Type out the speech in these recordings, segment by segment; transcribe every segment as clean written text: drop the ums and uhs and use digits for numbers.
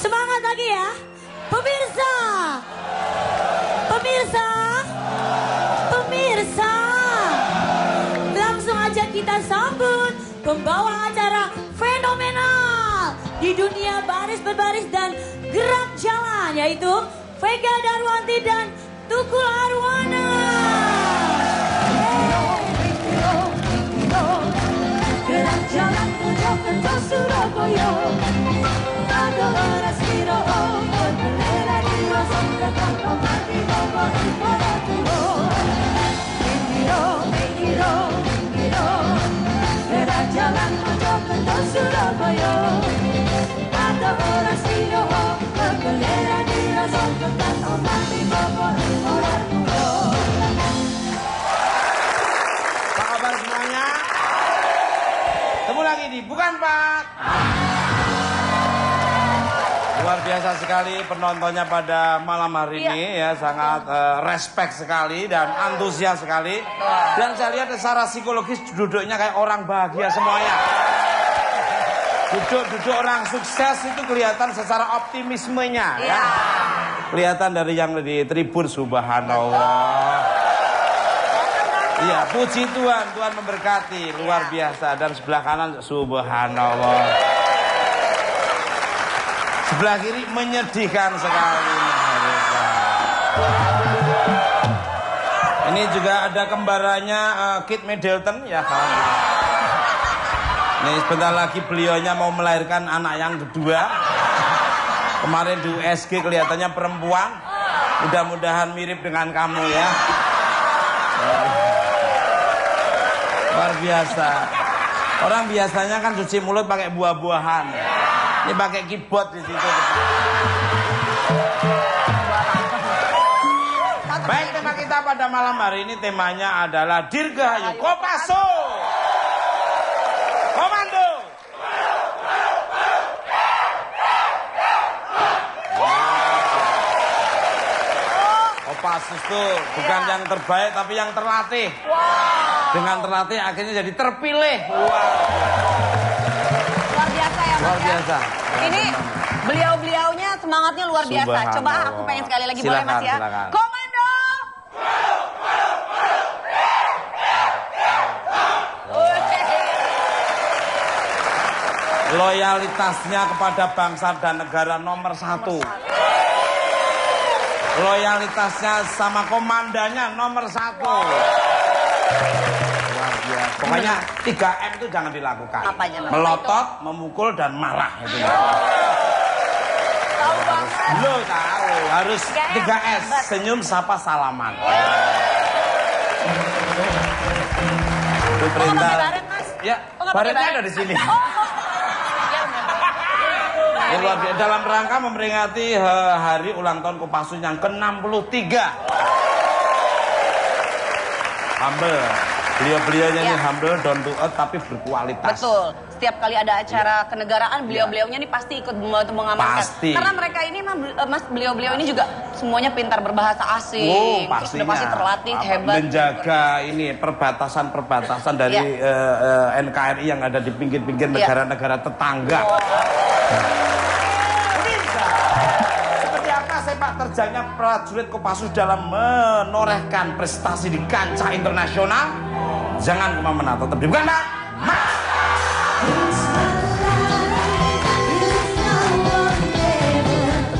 Semangat lagi ya. Pemirsa. Pemirsa. Pemirsa. Langsung aja kita sambut pembawa acara fenomenal di dunia baris berbaris dan gerak jalan, yaitu Vega Darwanti dan Tukul Arwana. Gerak jalan Mojokerto Surabaya, ada orang siro berbendera di rosok ketangkap mati bawa para tuho. Ingiro, ingiro, ingiro, gerak jalan Mojokerto Surabaya, ada orang siro berbendera di rosok ketangkap mati bawa para tuho. Apa kabar semuanya? Ketemu lagi di Bukan Pak. Luar biasa sekali penontonnya pada malam hari ini ya, sangat respect sekali dan antusias sekali. Dan saya lihat secara psikologis duduknya kayak orang bahagia semuanya. Duduk orang sukses itu kelihatan secara optimismenya ya. Kelihatan dari yang di tribun, subhanallah. Iya, puji Tuhan, Tuhan memberkati, luar biasa. Dan sebelah kanan, subhanallah. Sebelah kiri menyedihkan sekali. Ini juga ada kembarannya Kate Middleton ya. Nih sebentar lagi beliaunya mau melahirkan anak yang kedua. Kemarin di USG kelihatannya perempuan. Mudah-mudahan mirip dengan kamu ya. Luar biasa. Orang biasanya kan cuci mulut pakai buah-buahan. Ini pakai keyboard di situ. Baik, tema kita pada malam hari ini temanya adalah Dirgahayu Kopassus. Komando. Kopassus tuh bukan yang terbaik tapi yang terlatih. Dengan terlatih akhirnya jadi terpilih. Luar biasa ya Mas. Luar biasa. Ini beliau-beliaunya semangatnya luar biasa. Coba aku pengen sekali lagi, boleh Mas ya? Silakan. Komando! Loyalitasnya kepada bangsa dan negara nomor 1. Loyalitasnya sama komandannya nomor 1. Pokoknya 3M itu jangan dilakukan. Apa aja, Mas? Melotot, memukul, dan marah. Itu lo tahu harus 3S. Senyum, sapa, salaman. Itu perintah. Baret, Mas? Ya, nggak pakai baretnya baret? ada di sini. Ya, Dalam rangka memperingati hari ulang tahun Kopassus yang ke-63. Humble. Beliau-beliaunya ini humble, down to earth, tapi berkualitas. betul. Setiap kali ada acara kenegaraan, beliau-beliaunya ini pasti ikut membantu mengamankan. Pasti. Karena mereka ini, Mas, beliau-beliau ini juga semuanya pintar berbahasa asing. Terus udah pasti terlatih, hebat. Menjaga ini perbatasan-perbatasan dari NKRI yang ada di pinggir-pinggir negara-negara tetangga. Seperti apa sepak terjangnya prajurit Kopassus dalam menorehkan prestasi di kancah internasional? Jangan kemana-mana, tetap di Bukan Pak.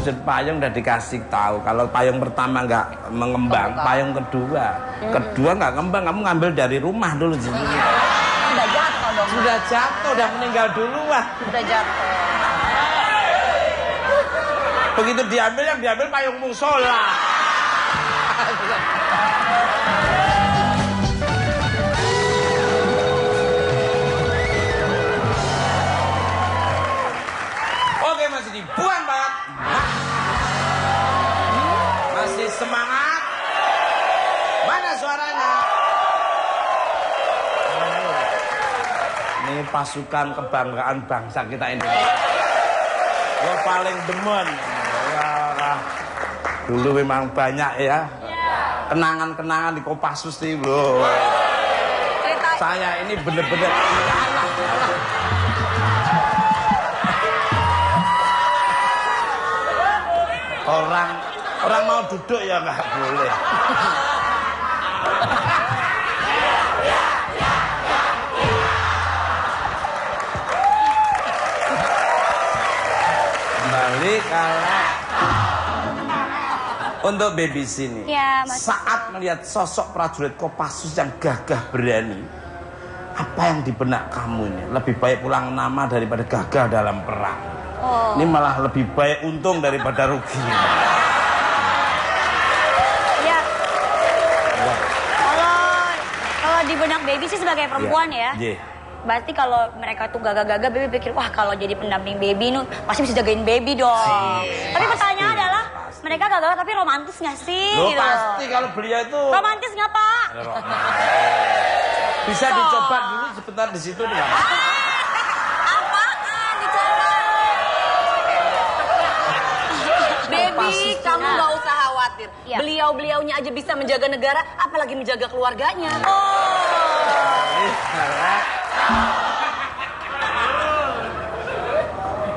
Terjun payung udah dikasih tahu. Kalau payung pertama nggak mengembang, payung kedua nggak ngembang, kamu ngambil dari rumah dulu. Sudah jatuh dong. Sudah jatuh, udah meninggal duluan. Sudah jatuh. Begitu diambil, yang diambil payung musola. Oke, masih di Bukan Pak. Masih semangat. Mana suaranya? Ini pasukan kebanggaan bangsa kita ini. Gue paling demen. Dulu memang banyak ya kenangan-kenangan di Kopassus nih bro. Saya ini bener-bener Orang mau duduk ya nggak boleh. Kembali kalau untuk baby sini. Ya, Mas. Saat melihat sosok prajurit Kopassus yang gagah berani, apa yang di benak kamu ini? Lebih baik pulang nama daripada gagal dalam perang. Oh. Ini malah lebih baik untung daripada rugi. Ya. Kalau di benak baby sih sebagai perempuan ya. Berarti kalau mereka tuh gagah-gagah, baby pikir, wah kalau jadi pendamping baby nu pasti bisa jagain baby dong. Tapi pertanyaannya adalah, mereka gagah tapi romantis nggak sih? Loh, gitu. pasti kalau beliau itu Romantis nggak, Pak? bisa dicoba dulu sebentar di situ nih. Apaan dicoba? Baby, kamu nggak usah khawatir. Iya. Beliau-beliaunya aja bisa menjaga negara, apalagi menjaga keluarganya.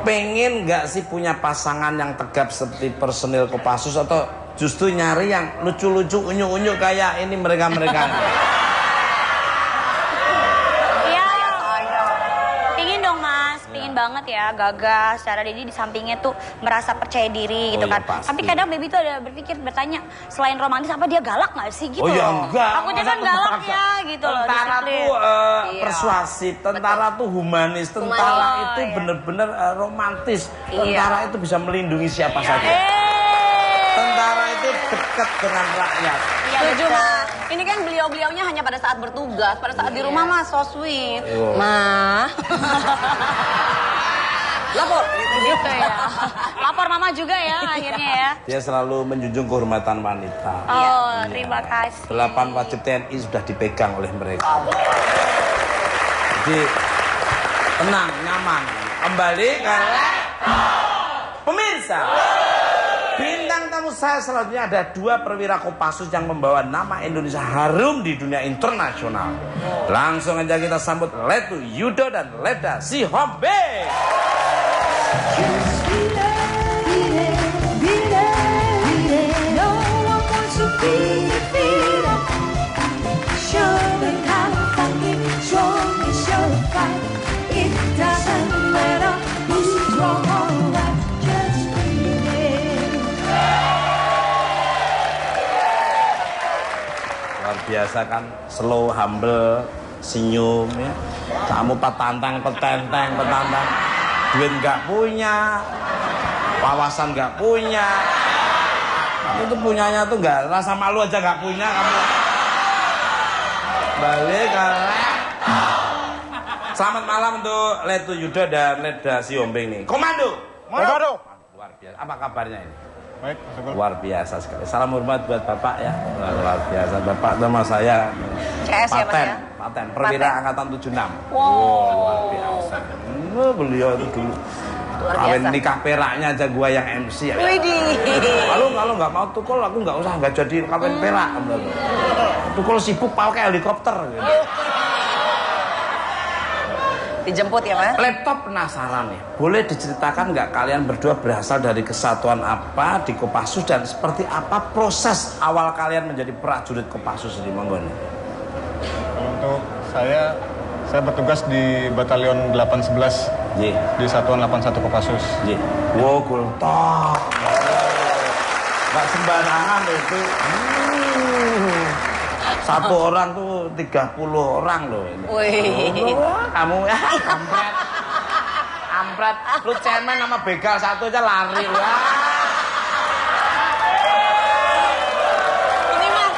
Pengen nggak sih punya pasangan yang tegap seperti personil Kopassus atau justru nyari yang lucu-lucu, unyu-unyu kayak ini mereka-mereka? Iya, pingin dong Mas, pingin banget ya, gagah. Secara Dedi di sampingnya tuh merasa percaya diri gitu iya, kan. pasti. Tapi kadang baby tuh ada bertanya, selain romantis apa dia galak nggak sih gitu? Oh ya loh. enggak. Aku kan galak ya gitu loh. Tentara disiplin. tuh persuasif, tentara tuh humanis, tentara itu bener-bener romantis. Tentara itu bisa melindungi siapa saja. Tentara itu dekat dengan rakyat. Iya, Setuju, betul. Mas. Ini kan beliau-beliaunya hanya pada saat bertugas, pada saat di rumah mah so sweet. Iya. Ma. Lapor. Gitu ya. Lapor mama juga ya akhirnya ya. Dia selalu menjunjung kehormatan wanita. Oh, terima kasih. 8 wajib TNI sudah dipegang oleh mereka. Jadi tenang, nyaman. Kembali ke pemirsa. Bintang tamu saya selanjutnya ada 2 perwira Kopassus yang membawa nama Indonesia harum di dunia internasional. Langsung aja kita sambut Letu Yudo dan Leda Sihombe. Luar biasa kan, slow, humble, senyum ya. Kamu petantang, duit nggak punya, wawasan nggak punya. Kamu tuh punyanya tuh nggak, rasa malu aja nggak punya kamu. Balik Selamat malam untuk Letu Yudo dan Leda Siombing nih. Komando. Luar biasa. Apa kabarnya ini? Baik, luar biasa sekali. Salam hormat buat Bapak ya. Luar biasa. Bapak nama saya CS ya, Mas ya? Paten, perwira angkatan 76. Wow. Luar biasa. Beliau itu dulu Luar kawin biasa. nikah peraknya aja gua yang MC ya. Widih. Kalau nggak mau tukul aku nggak jadi kawin perak. Tukul sibuk pakai helikopter gitu. Dijemput ya, Mas? Laptop penasaran nih, boleh diceritakan nggak kalian berdua berasal dari kesatuan apa di Kopassus dan seperti apa proses awal kalian menjadi prajurit Kopassus di Monggo nih? Untuk saya bertugas di Batalion 811 di Satuan 81 Kopassus. Wow, gultok. Nggak sembarangan itu. Satu orang tuh 30 orang loh ini. Wih. Kamu ya ampret. Lu cemen sama begal satu aja lari lu. Ini Mas.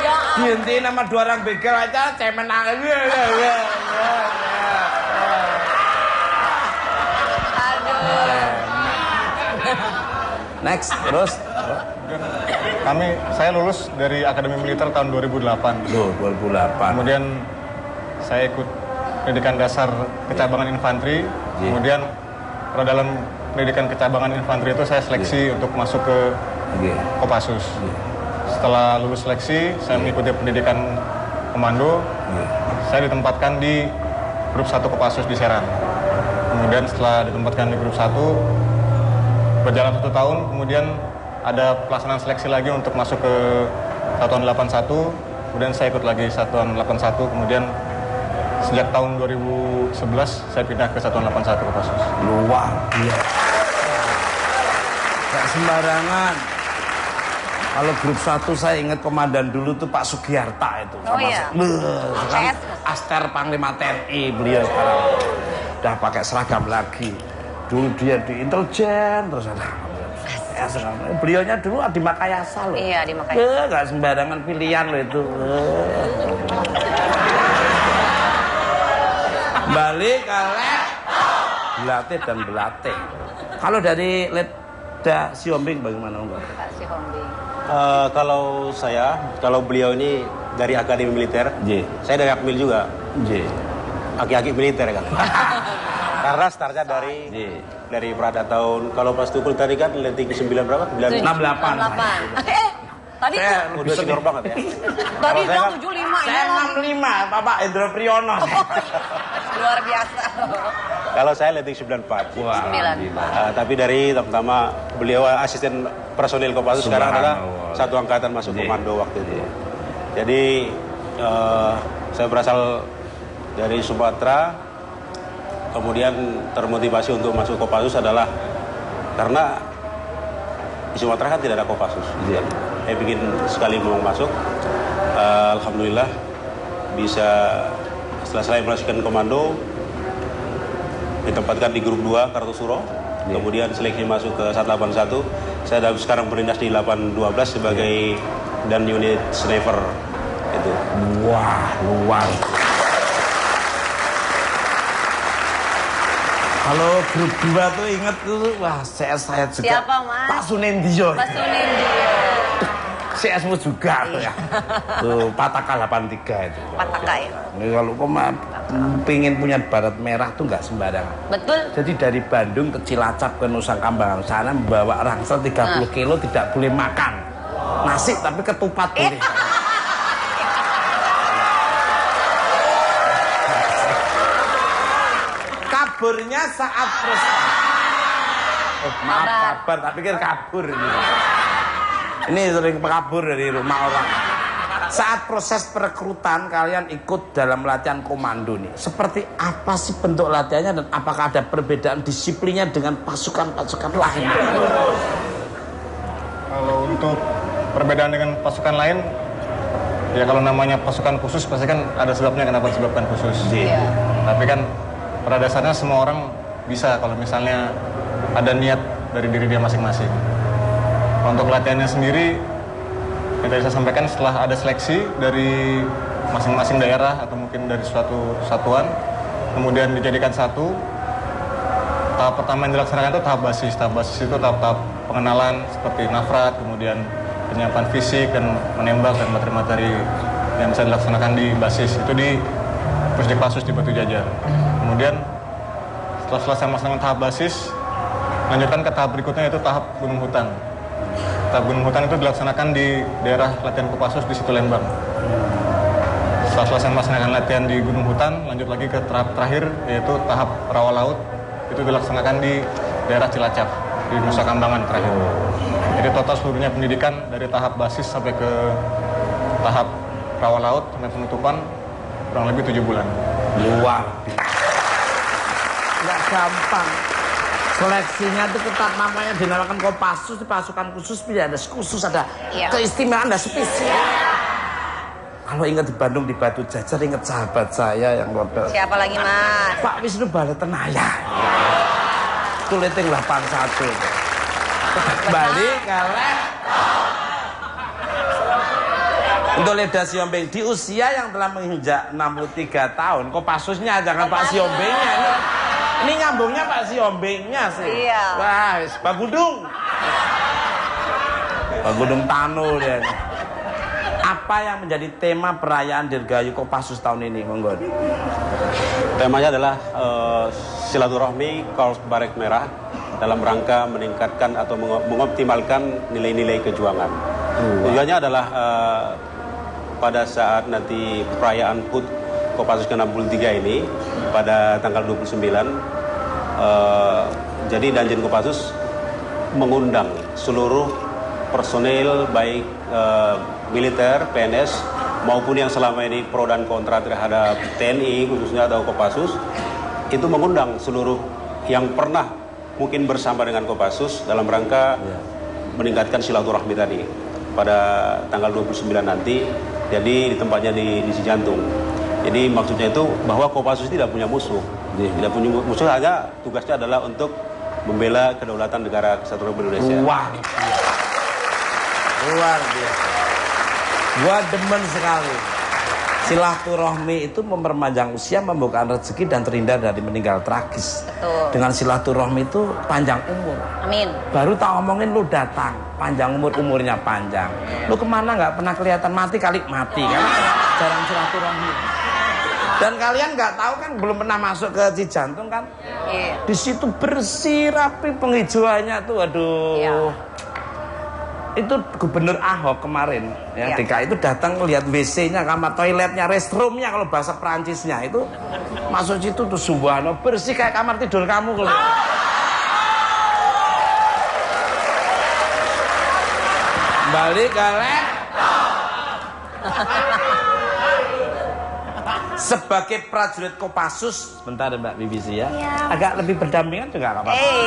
Ya. Dihentiin sama 2 orang begal aja cemen nangis. Aduh. Next, terus. Saya lulus dari Akademi Militer tahun 2008. Loh, 2008. Kemudian saya ikut pendidikan dasar kecabangan infanteri. Kemudian pada dalam pendidikan kecabangan infanteri itu saya seleksi untuk masuk ke Kopassus. Setelah lulus seleksi, saya mengikuti pendidikan komando. Saya ditempatkan di grup 1 Kopassus di Serang. Kemudian setelah ditempatkan di grup 1, berjalan 1 tahun, kemudian ada pelaksanaan seleksi lagi untuk masuk ke Satuan 81, kemudian saya ikut lagi Satuan 81, kemudian sejak tahun 2011 saya pindah ke Satuan 81 Kopassus. Luar biasa. Gak sembarangan. Kalau grup 1 saya ingat komandan dulu tuh Pak Sugiarta itu. Oh iya. Sekarang Aster Panglima TNI beliau sekarang. Udah pakai seragam lagi. Dulu dia di intelijen terus ada. Beliaunya dulu di Makayasa loh. Iya, di Makayasa. Gak sembarangan pilihan loh itu. Balik kalek Belate dan Belate. Kalau dari Letda Siombing bagaimana Mbak? Pak Siombing. Kalau beliau ini dari Akademi Militer, saya dari Akmil juga. Aki-aki militer kan. Karena startnya dari Prada tahun, kalau pas tukul tadi kan leting 9 berapa? 68. Tadi udah senior banget ya. Tadi bilang 75. Saya 65, Bapak Endro Priyono. Luar biasa. Kalau saya leting 94. Wah, tapi dari pertama beliau asisten personil Kopassus, sekarang adalah satu angkatan masuk komando waktu itu. Jadi saya berasal dari Sumatera, kemudian termotivasi untuk masuk Kopassus adalah karena di Sumatera kan tidak ada Kopassus. Saya bikin sekali mau masuk, alhamdulillah bisa setelah saya melaksanakan komando ditempatkan di grup 2 Kartosuro, kemudian seleksi masuk ke 181. Saya sekarang berdinas di 812 sebagai dan unit sniper itu. Wah, luar. Kalau grup 2 tuh inget tuh, wah saya juga. Siapa, Mas? Pak Sunendio. Pak Sunendio. CS-mu juga ya. Tuh, Pataka 83 itu. Pataka ya. Ini kalau pengen punya baret merah tuh nggak sembarangan. Betul. Jadi dari Bandung ke Cilacap ke Nusa Kambangan sana membawa rangsel 30 kilo tidak boleh makan. Nasi tapi ketupat boleh. Kaburnya saat proses. Maaf kabar, tak pikir kabur ini. Ini sering kabur dari rumah orang. Saat proses perekrutan kalian ikut dalam latihan komando nih. Seperti apa sih bentuk latihannya dan apakah ada perbedaan disiplinnya dengan pasukan-pasukan lain? Kalau untuk perbedaan dengan pasukan lain, ya kalau namanya pasukan khusus pasti kan ada sebabnya kenapa disebabkan khusus. Iya. Tapi kan pada dasarnya semua orang bisa kalau misalnya ada niat dari diri dia masing-masing. Untuk latihannya sendiri, yang tadi saya sampaikan setelah ada seleksi dari masing-masing daerah atau mungkin dari suatu satuan, kemudian dijadikan satu. Tahap pertama yang dilaksanakan itu tahap basis. Tahap basis itu tahap-tahap pengenalan seperti nafrat, kemudian penyiapan fisik dan menembak dan materi-materi yang bisa dilaksanakan di basis. Itu di Pusdikpassus di Batu Jajar. Kemudian setelah selesai melaksanakan tahap basis, lanjutkan ke tahap berikutnya yaitu tahap gunung hutan. Tahap gunung hutan itu dilaksanakan di daerah latihan Kopassus di Situ Lembang. Setelah selesai melaksanakan latihan di gunung hutan, lanjut lagi ke tahap terakhir yaitu tahap rawa laut. Itu dilaksanakan di daerah Cilacap di Nusa Kambangan terakhir. Jadi total seluruhnya pendidikan dari tahap basis sampai ke tahap rawa laut sampai penutupan kurang lebih 7 bulan. Luar biasa. Nggak gampang. Seleksinya itu ketat, namanya dinamakan Kopassus, pasukan khusus, tidak ada khusus, ada keistimewaan, ada spesial. Kalau ingat di Bandung di Batu Jajar, ingat sahabat saya yang ngobel. Siapa lagi, Mas? Pak Wisnu Balatenaya. Itu leting 81. Balik kalek. Untuk Letda Siombing di usia yang telah menginjak 63 tahun, Kopassusnya jangan Pak Siombingnya ini. Ini nyambungnya Pak Siombingnya sih. Iya. Wah, Pak Gudung. Pak Gudung Tano dia. Apa yang menjadi tema perayaan Dirgahayu Kopassus tahun ini, Monggo? Temanya adalah silaturahmi Korps Baret Merah dalam rangka meningkatkan atau mengoptimalkan nilai-nilai kejuangan. Tujuannya adalah pada saat nanti perayaan HUT Kopassus ke-63 ini pada tanggal 29, jadi Danjen Kopassus mengundang seluruh personil baik militer, PNS maupun yang selama ini pro dan kontra terhadap TNI khususnya atau Kopassus itu mengundang seluruh yang pernah mungkin bersama dengan Kopassus dalam rangka meningkatkan silaturahmi tadi pada tanggal 29 nanti, jadi di tempatnya di Cijantung. Jadi maksudnya itu bahwa Kopassus tidak punya musuh, tidak punya musuh, hanya tugasnya adalah untuk membela kedaulatan negara kesatuan Republik Indonesia. Wah, luar biasa. Gua demen sekali. Silaturahmi itu memperpanjang usia, membuka rezeki dan terhindar dari meninggal tragis. Betul. Dengan silaturahmi itu panjang umur. Amin. Baru tak omongin lu datang, panjang umur, umurnya panjang. Lu kemana nggak pernah kelihatan, mati kali mati kan? Jarang silaturahmi. Dan kalian nggak tahu kan, belum pernah masuk ke Cijantung kan? Iya. Di situ bersih rapi penghijauannya tuh, aduh. Iya. Itu Gubernur Ahok kemarin ya, DKI itu datang lihat WC-nya, kamar toiletnya, restroomnya kalau bahasa Perancisnya itu masuk situ tuh subhanallah bersih kayak kamar tidur kamu kalau. Balik ke sebagai prajurit Kopassus, bentar Mbak BBC ya, agak lebih berdampingan juga nggak apa-apa.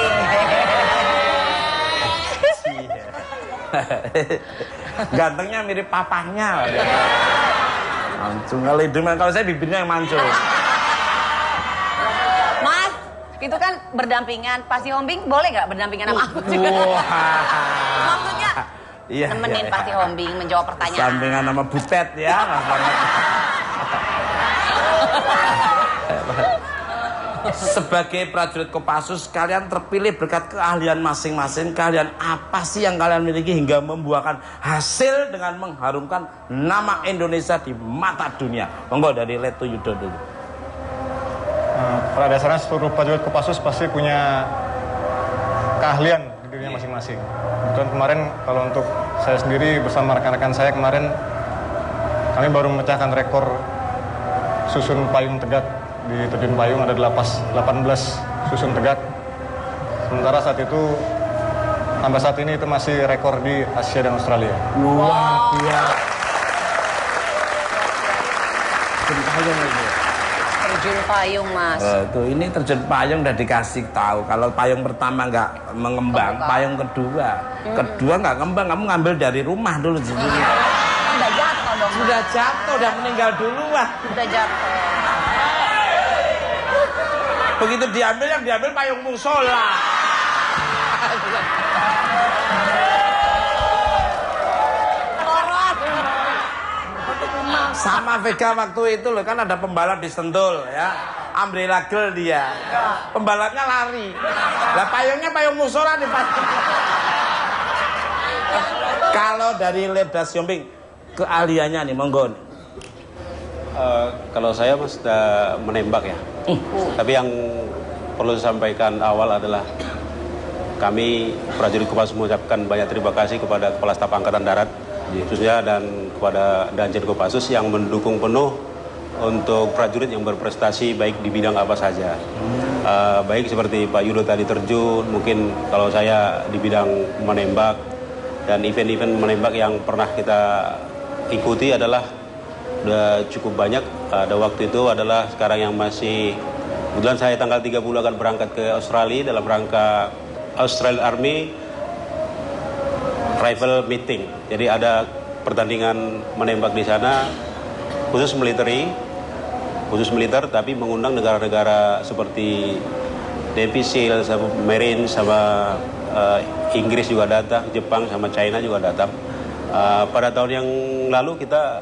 Gantengnya mirip papahnya. Mancung kali dengan, kalau saya bibirnya yang mancung. Mas, itu kan berdampingan. Pasti Hombing boleh nggak berdampingan sama aku juga? Maksudnya nemenin Pasti Hombing menjawab pertanyaan. Sampingan sama Butet ya. Sebagai prajurit Kopassus, kalian terpilih berkat keahlian masing-masing. Kalian apa sih yang kalian miliki hingga membuahkan hasil dengan mengharumkan nama Indonesia di mata dunia? Monggo dari Letu Yudo dulu. Pada dasarnya seluruh prajurit Kopassus pasti punya keahlian di dirinya masing-masing. Dan kemarin kalau untuk saya sendiri bersama rekan-rekan saya kemarin, kami baru memecahkan rekor susun payung tegak. Di terjun payung ada 18 susun tegak. Sementara saat itu, sampai saat ini itu masih rekor di Asia dan Australia. Luar biasa. Terjun payung, Mas. Ini terjun payung udah dikasih tahu. Kalau payung pertama nggak mengembang, payung kedua nggak ngembang. Kamu ngambil dari rumah dulu. Udah jatuh dong. Sudah jatuh, udah meninggal duluan. Udah jatuh. Begitu diambil, yang diambil payung musola. Sama Vega waktu itu loh, kan ada pembalap di Sentul ya, umbrella girl dia, pembalapnya lari, lah payungnya payung musola di payung. Kalau dari Leda Siombing, keahliannya nih, monggo. Kalau saya Mas sudah menembak ya. Tapi yang perlu disampaikan awal adalah kami prajurit Kopassus mengucapkan banyak terima kasih kepada Kepala Staf Angkatan Darat khususnya dan kepada Danjen Kopassus yang mendukung penuh untuk prajurit yang berprestasi baik di bidang apa saja. Baik seperti Pak Yudo tadi terjun, mungkin kalau saya di bidang menembak, dan event-event menembak yang pernah kita ikuti adalah udah cukup banyak. Ada waktu itu adalah sekarang yang masih, kebetulan saya tanggal 30 akan berangkat ke Australia dalam rangka Australian Army Rifle Meeting. Jadi ada pertandingan menembak di sana khusus militer, tapi mengundang negara-negara seperti Navy SEAL, sama Marine, sama Inggris juga datang, Jepang sama China juga datang. Pada tahun yang lalu kita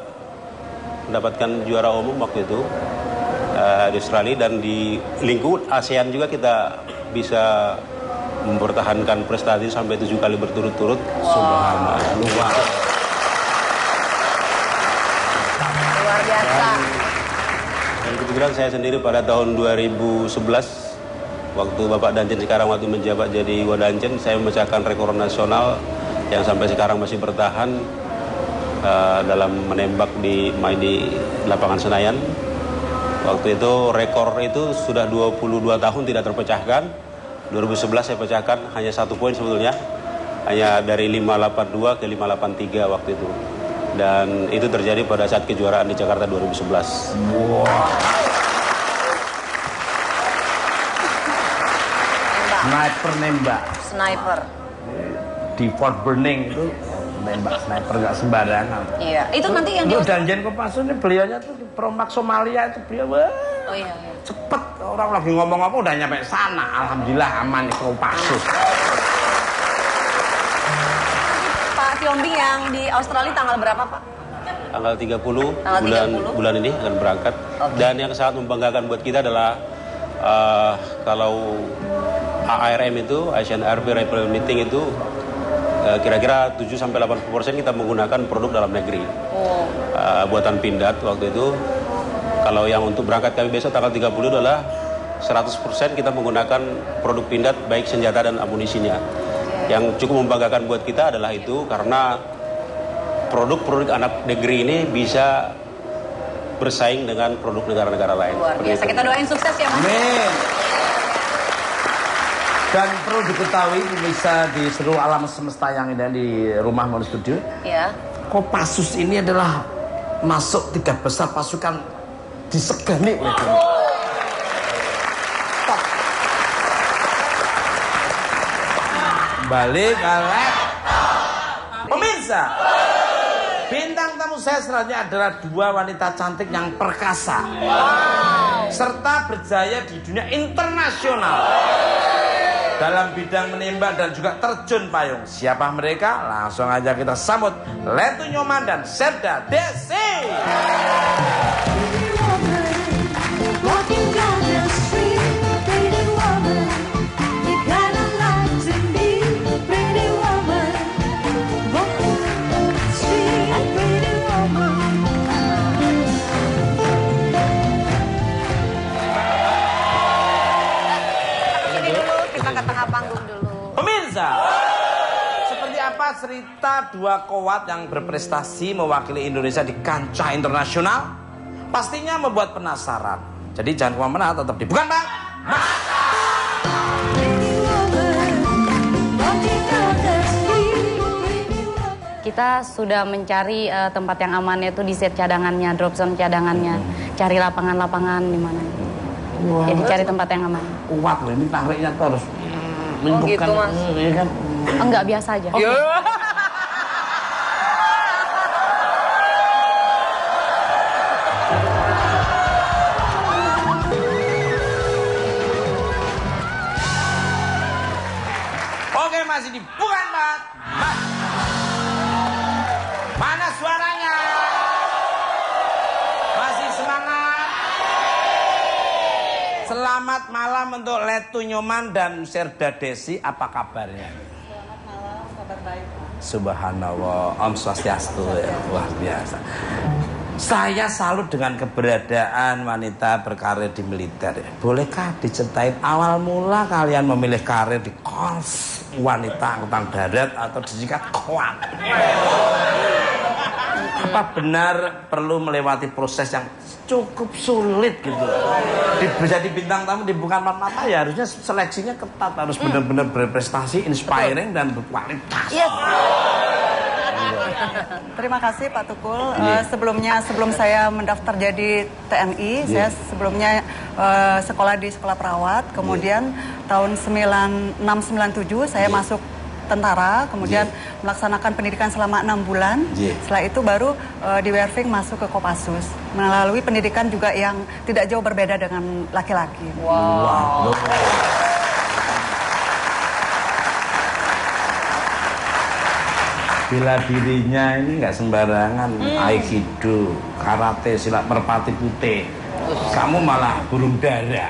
mendapatkan juara umum waktu itu di Australia, dan di lingkup ASEAN juga kita bisa mempertahankan prestasi sampai 7 kali berturut-turut. Subhanallah, luar biasa. Dan kebetulan saya sendiri pada tahun 2011 waktu Bapak Danjen sekarang waktu menjabat jadi Wadanjen, saya memecahkan rekor nasional yang sampai sekarang masih bertahan dalam menembak di lapangan Senayan. Waktu itu rekor itu sudah 22 tahun tidak terpecahkan. 2011 saya pecahkan hanya 1 poin sebetulnya. hanya dari 582 ke 583 waktu itu. Dan itu terjadi pada saat kejuaraan di Jakarta 2011. Wow. Nembak. Sniper. Di Fort Benning itu nembak sniper nggak sembarangan. Iya, itu nanti yang di Danjen Kopassus ini beliaunya tuh di perompak Somalia itu beliau oh iya. cepet, orang lagi ngomong apa udah nyampe sana. Alhamdulillah aman di Kopassus. Pak Siombing yang di Australia tanggal berapa, Pak? Tanggal 30, bulan ini akan berangkat. Okay. Dan yang sangat membanggakan buat kita adalah kalau ARM itu, Asian Air Rifle Meeting itu kira-kira 7-80% kita menggunakan produk dalam negeri. Buatan Pindad waktu itu. Kalau yang untuk berangkat kami besok tanggal 30 adalah 100% kita menggunakan produk Pindad baik senjata dan amunisinya. Yang cukup membanggakan buat kita adalah itu karena produk-produk anak negeri ini bisa bersaing dengan produk negara-negara lain. Luar biasa. Kita doain sukses ya, Mas. Amin. Dan perlu diketahui bisa di seluruh alam semesta yang ada di rumah Mono Studio. Ya. Kopassus ini adalah masuk 3 besar pasukan disegani oleh dunia. Top. Balik Alek. Pemirsa, bintang tamu saya selanjutnya adalah 2 wanita cantik yang perkasa. Serta berjaya di dunia internasional. Dalam bidang menembak dan juga terjun payung. Siapa mereka? Langsung aja kita sambut Letu Nyoman dan Serda Desi. Pemirsa, seperti apa cerita 2 kowat yang berprestasi mewakili Indonesia di kancah internasional? Pastinya membuat penasaran. Jadi jangan kemana-mana, tetap di Bukan Bang. Kita sudah mencari tempat yang aman, yaitu di set cadangannya, drop zone cadangannya. Cari lapangan-lapangan di mana. Wow. Jadi cari tempat yang aman. Kuat loh, ini tariknya terus. Gitu, Mas. Kan? Enggak, biasa aja. Okay. Oke, masih di Bukan Bang. Mana suaranya? Masih semangat? Selamat malam untuk Letu Nyoman dan Serda Desi. Apa kabarnya? Selamat malam, kabar baik. Subhanallah, Om Swastiastu ya, luar biasa. Saya salut dengan keberadaan wanita berkarir di militer. Bolehkah diceritain awal mula kalian memilih karir di Korps Wanita Angkatan Darat atau disingkat KWAT? Apa benar perlu melewati proses yang cukup sulit gitu? Jadi bintang tamu di Bukan Mata ya harusnya seleksinya ketat, harus benar-benar berprestasi, inspiring dan berkualitas. Yes. Terima kasih Pak Tukul. Sebelum saya mendaftar jadi TNI, saya sebelumnya sekolah di sekolah perawat. Kemudian tahun 96-97 saya masuk tentara, kemudian melaksanakan pendidikan selama 6 bulan. Setelah itu baru di Werving masuk ke Kopassus, melalui pendidikan juga yang tidak jauh berbeda dengan laki-laki. Wow. Bela dirinya ini nggak sembarangan, aikido, karate, silat merpati putih. Kamu malah burung dara.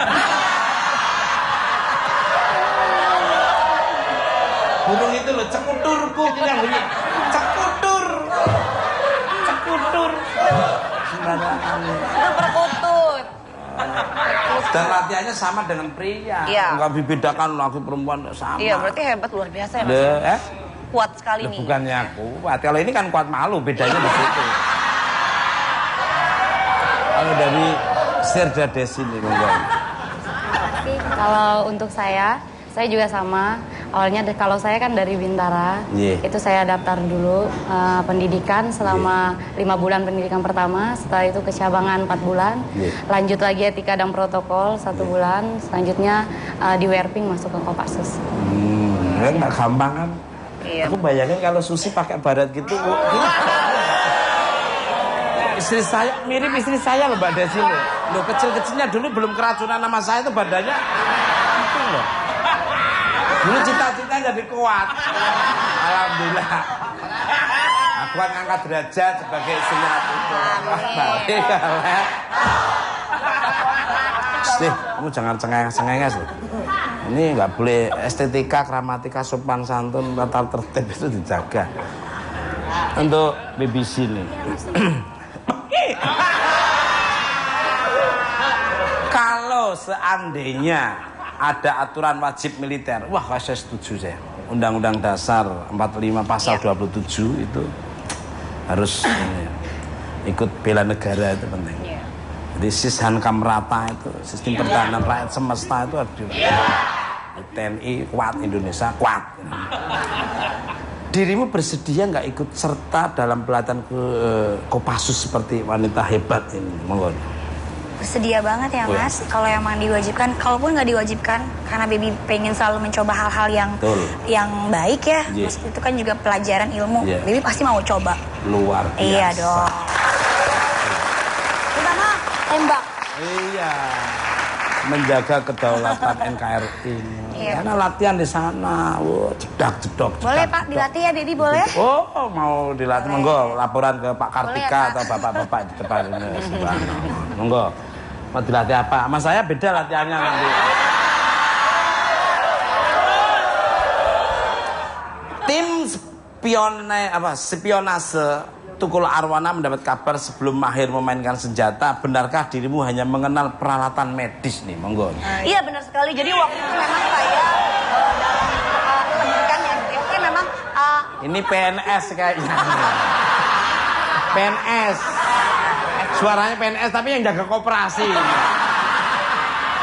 Burung itu loh, cekuturku yang bunyi. Cekutur. Sembarangan. Perkutut. Dan latihannya sama dengan pria. Iya. Nggak dibedakan laki perempuan sama. Iya, berarti hebat luar biasa ya, Mas. Kuat sekali nih. Bukannya kuat. Kalau ini kan kuat malu, bedanya di situ. Kalau dari Serda Desi ini, Kalau untuk saya juga sama. Awalnya kalau saya kan dari Bintara, itu saya daftar dulu pendidikan selama 5 bulan pendidikan pertama, setelah itu ke cabangan 4 bulan, lanjut lagi etika dan protokol 1 bulan, selanjutnya di Werping masuk ke Kopassus. Nggak gampang kan? Iya. Aku bayangin kalau Susi pakai baret gitu, istri saya mirip istri saya loh Mbak Desi loh. Loh kecil-kecilnya dulu belum keracunan sama saya itu badannya itu loh. Dulu cita-cita jadi kuat. Alhamdulillah. Aku kan ngangkat derajat sebagai istrinya itu. Baik, kamu jangan cengenges loh. Ini nggak boleh estetika, gramatika, sopan santun, tata tertib itu dijaga. Untuk BBC nih. Kalau seandainya ada aturan wajib militer, wah saya setuju saya. Undang-Undang Dasar 45 pasal 27 itu harus ikut bela negara, itu penting. Jadi sishankam rata itu, sistem pertahanan rakyat semesta itu harus TNI kuat, Indonesia kuat. Dirimu bersedia nggak ikut serta dalam pelatihan ke Kopassus seperti wanita hebat ini? Monggo. Sedia banget ya Mas, kalau emang diwajibkan, kalaupun nggak diwajibkan, karena Baby pengen selalu mencoba hal-hal yang baik ya, Mas, itu kan juga pelajaran ilmu, Baby pasti mau coba. Luar biasa. Iya dong. Terutama tembak. Iya. Menjaga kedaulatan NKRI. Karena latihan di sana, jedak-jedok. Boleh Pak, dilatih ya Baby, boleh? Oh, mau dilatih, monggo laporan ke Pak Kartika atau bapak-bapak di depan ini. Monggo. Mau dilatih apa? Mas saya beda latihannya nanti. Tim spionase Tukul Arwana mendapat kabar sebelum Mahir memainkan senjata. Benarkah dirimu hanya mengenal peralatan medis nih? Monggo. Iya benar sekali. Jadi waktu itu memang saya dalam pendidikannya itu memang ini PNS kayaknya. PNS. Suaranya PNS tapi yang jaga koperasi.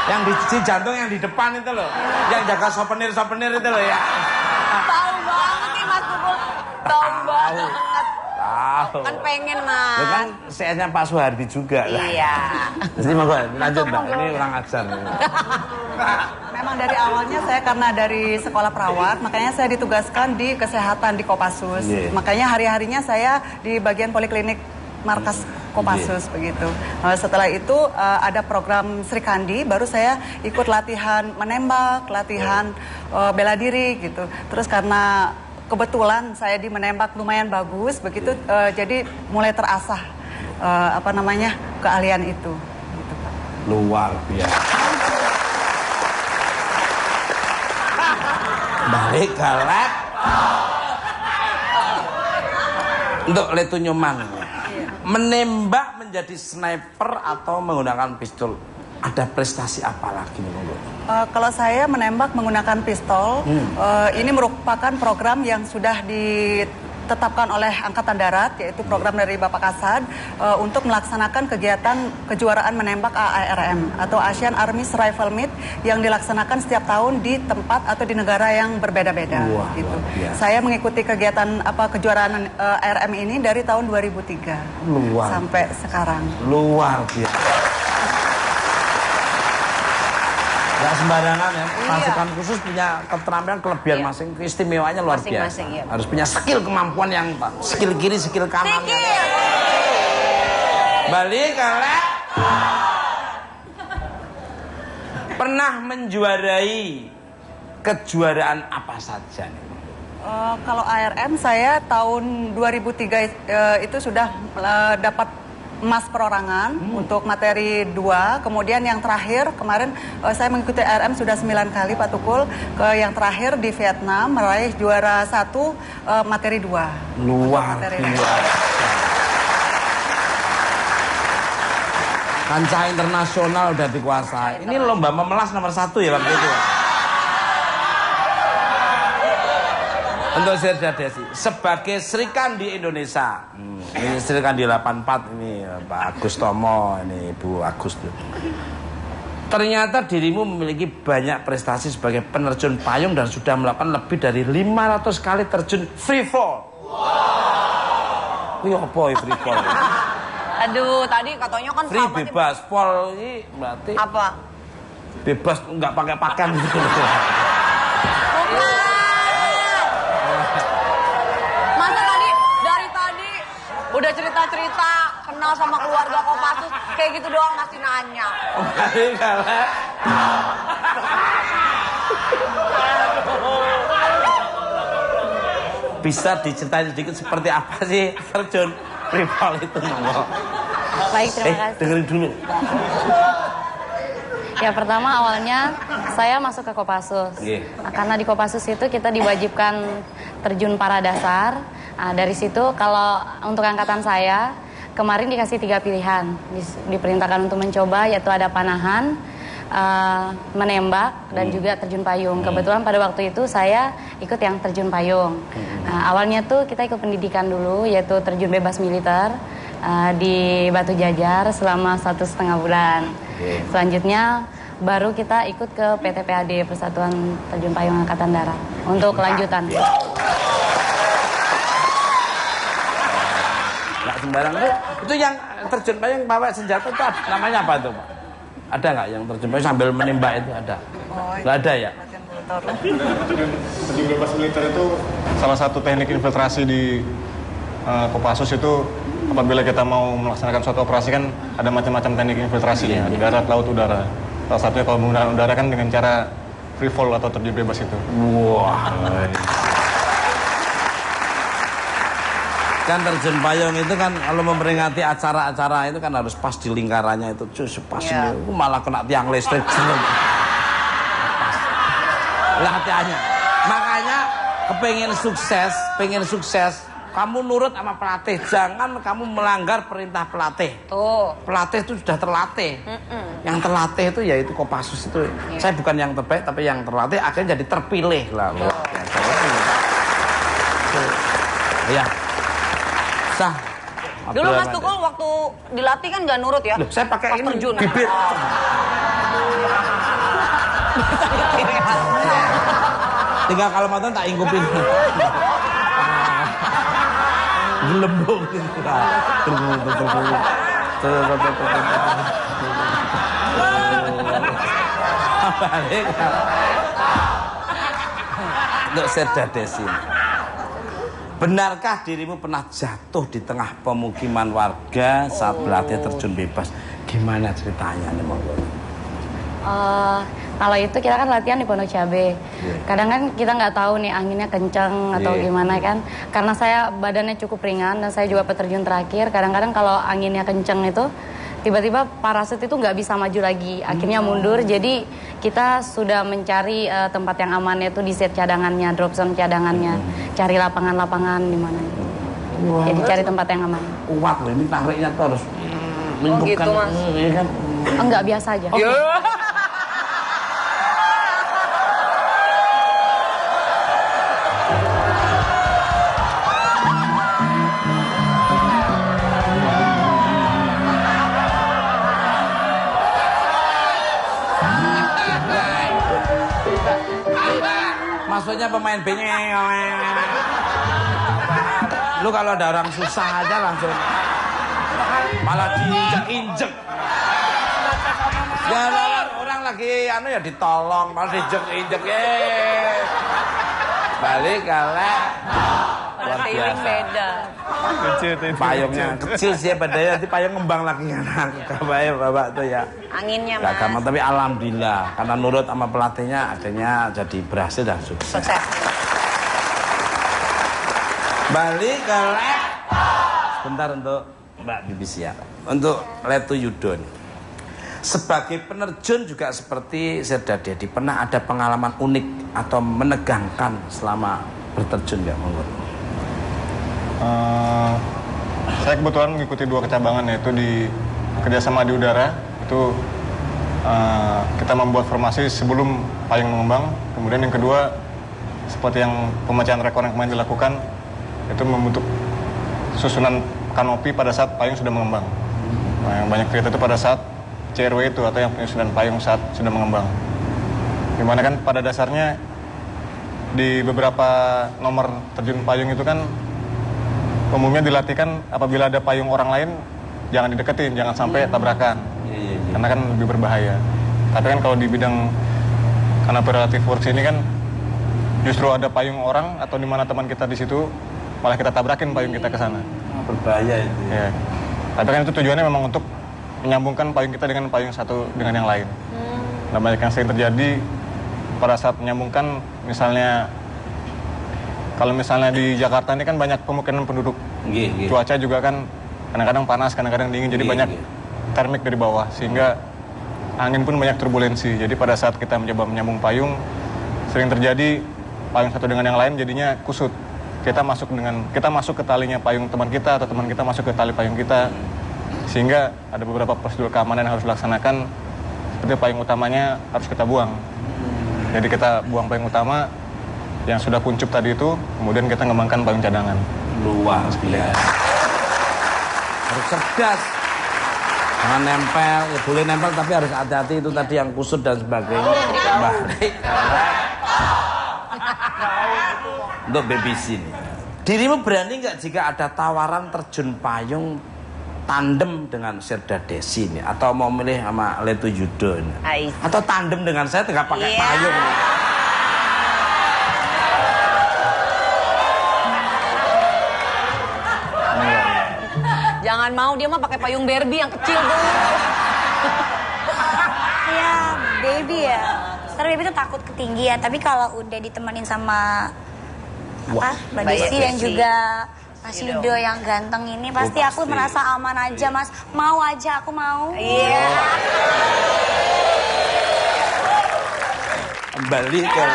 Yang di jantung yang di depan itu loh. Yang jaga souvenir itu loh ya. Tahu banget nih Mas Tukul. Tahu banget. Tahu. Kan pengen Mas. Itu kan CS-nya Pak Soehardi juga lah. Iya. Jadi monggo lanjut Mbak. Ini orang ajar. Memang dari awalnya saya karena dari sekolah perawat, makanya saya ditugaskan di kesehatan di Kopassus. Makanya hari-harinya saya di bagian poliklinik markas Kopassus begitu. Setelah itu ada program Sri Kandi, baru saya ikut latihan menembak, latihan bela diri gitu. Terus karena kebetulan saya di menembak lumayan bagus begitu, jadi mulai terasah keahlian itu. Gitu, Pak. Luar biasa. Balik ke lab. Untuk Letu Nyoman, menembak menjadi sniper atau menggunakan pistol, ada prestasi apa lagi nih? Kalau saya menembak menggunakan pistol, ini merupakan program yang sudah ditetapkan oleh Angkatan Darat, yaitu program dari Bapak Kasad, untuk melaksanakan kegiatan kejuaraan menembak AARM atau Asian Army Rifle Meet yang dilaksanakan setiap tahun di tempat atau di negara yang berbeda-beda. Gitu. Saya mengikuti kegiatan kejuaraan ARM ini dari tahun 2003 sampai sekarang. Luar biasa. Gak sembarangan ya, pasukan khusus punya keterampilan, kelebihan masing, keistimewaannya luar biasa. Iya. Harus punya skill, kemampuan yang skill kiri, skill kanan. Balik ke lab. Pernah menjuarai kejuaraan apa saja nih? Kalau ARM saya tahun 2003 itu sudah dapat emas perorangan untuk materi 2. Kemudian yang terakhir kemarin saya mengikuti ARM sudah 9 kali Pak Tukul. Yang terakhir di Vietnam meraih juara 1 materi 2. Luar biasa. Kancah internasional udah dikuasai. Ini lomba memelas nomor 1 ya waktu itu. Untuk Sirda Desi, sebagai Sri Kandi Indonesia, ini Sri Kandi 84, ini Pak Agus Tomo, ini Ibu Agus. Ternyata dirimu memiliki banyak prestasi sebagai penerjun payung dan sudah melakukan lebih dari 500 kali terjun free fall. Wih, apa ya free fall? Aduh, tadi katanya kan free bebas, fall ini berarti apa? Bebas nggak pakai pakan gitu. Masa dari tadi udah cerita-cerita kenal sama keluarga Kopassus kayak gitu doang masih nanya. Bisa diceritain sedikit seperti apa sih terjun free fall itu? Baik, terima kasih. Dengerin dulu. Ya pertama awalnya saya masuk ke Kopassus. Karena di Kopassus itu kita diwajibkan terjun para dasar. Nah, dari situ kalau untuk angkatan saya kemarin dikasih 3 pilihan. Diperintahkan untuk mencoba yaitu ada panahan, menembak dan juga terjun payung. Kebetulan pada waktu itu saya ikut yang terjun payung. Nah, awalnya tuh kita ikut pendidikan dulu yaitu terjun bebas militer di Batu Jajar selama 1,5 bulan. Selanjutnya baru kita ikut ke PTPAD Persatuan Terjun Payung Angkatan Darat untuk kelanjutan. Nggak sembarang itu yang terjun payung bawa senjata itu namanya apa tuh, Pak? Ada nggak yang terjun payung sambil menembak itu ada? Nggak ada ya? Terjun bebas militer itu salah satu teknik infiltrasi di Kopassus itu. Apabila kita mau melaksanakan suatu operasi kan ada macam-macam teknik infiltrasinya, darat, laut, udara. Salah satunya kalau menggunakan udara kan dengan cara free fall atau terjun bebas itu. Wah. Kan terjun payung itu kan kalau memperingati acara-acara itu kan harus pas di lingkarannya itu, pas ini malah kena tiang listrik. Lah hati-hatinya. Makanya pengen sukses. Kamu nurut sama pelatih, jangan kamu melanggar perintah pelatih. Tuh. Pelatih itu sudah terlatih. Yang terlatih itu yaitu Kopassus itu. Saya bukan yang terbaik, tapi yang terlatih akhirnya jadi terpilih lah. Ya. Sah. Dulu Mas Tukul waktu dilatih kan nggak nurut ya? Loh, saya pakai ini terjun. bibit. Tinggal kalau mantan tak ingkupin. Gelembung gitu. Untuk Serdadesin. Benarkah dirimu pernah jatuh di tengah pemukiman warga saat berlatih terjun bebas? Gimana ceritanya nih, Monggo? Kalau itu kita kan latihan di Pondok Cabe. Kadang kan kita nggak tahu nih anginnya kencang atau gimana kan. Karena saya badannya cukup ringan dan saya juga peterjun terakhir. Kadang-kadang kalau anginnya kencang itu tiba-tiba parasut itu nggak bisa maju lagi. Akhirnya mundur. Jadi kita sudah mencari tempat yang aman yaitu di set cadangannya, drop zone cadangannya. Cari lapangan-lapangan di mana. Jadi cari tempat yang aman. Kuat loh ini tariknya tuh harus gitu, Mas. Kan? Enggak, biasa aja. Maksudnya pemain bengeng. Lu kalau ada orang susah aja langsung malah diinjek-injek. Ya orang lagi ya ditolong malah diinjek-injek. Balik kalek. Luar biasa. Beda. Payungnya kecil sih padahal nanti payung ngembang lagi kan. Kebayang Bapak tuh ya. Anginnya Mas. Gak gampang tapi alhamdulillah karena nurut sama pelatihnya akhirnya jadi berhasil dan sukses. Balik ke lab. Sebentar untuk Mbak Bibis ya. Untuk Letu Yudon. Sebagai penerjun juga seperti Serdadedi, pernah ada pengalaman unik atau menegangkan selama berterjun nggak Monggo? Saya kebetulan mengikuti 2 kecabangan yaitu di kerjasama di udara itu kita membuat formasi sebelum payung mengembang. Kemudian yang kedua seperti yang pemecahan rekor yang kemarin dilakukan itu membentuk susunan kanopi pada saat payung sudah mengembang. Nah, yang banyak cerita itu pada saat CRW itu atau yang penyusunan payung saat sudah mengembang. Dimana kan pada dasarnya di beberapa nomor terjun payung itu kan umumnya dilatihkan apabila ada payung orang lain jangan dideketin, jangan sampai tabrakan, karena kan lebih berbahaya. Tapi kan kalau di bidang cooperative works ini kan justru ada payung orang atau di mana teman kita di situ malah kita tabrakin payung kita ke sana. Berbahaya itu. Ya. Tapi kan itu tujuannya memang untuk menyambungkan payung kita dengan payung satu dengan yang lain. Nah, banyak yang sering terjadi pada saat menyambungkan, misalnya kalau misalnya di Jakarta ini kan banyak pemukiman penduduk. Cuaca juga kan kadang-kadang panas, kadang-kadang dingin, jadi banyak termik dari bawah sehingga angin pun banyak turbulensi. Jadi pada saat kita mencoba menyambung payung, sering terjadi payung satu dengan yang lain jadinya kusut. Kita masuk ke talinya payung teman kita atau teman kita masuk ke tali payung kita, sehingga ada beberapa prosedur keamanan yang harus dilaksanakan. Seperti payung utamanya harus kita buang. Jadi kita buang payung utama yang sudah kuncup tadi itu, kemudian kita ngembangkan payung cadangan. Luar biasa. Harus cerdas. Jangan nempel, ya boleh nempel tapi harus hati-hati itu tadi yang kusut dan sebagainya. Baik. Untuk baby scene. Dirimu berani nggak jika ada tawaran terjun payung tandem dengan Sherda Desi ini, atau mau milih sama Letu Yudo ini? Atau tandem dengan saya nggak pakai payung ini? Jangan mau, dia mah pakai payung Barbie yang kecil tuh. Iya, baby ya. Karena baby tuh takut ketinggian. Tapi kalau udah ditemenin sama Mbak Desi dan juga Mas Yudo yang ganteng ini, pasti aku merasa aman aja, Mas. Mau aja, aku mau. Iya. Kembali ke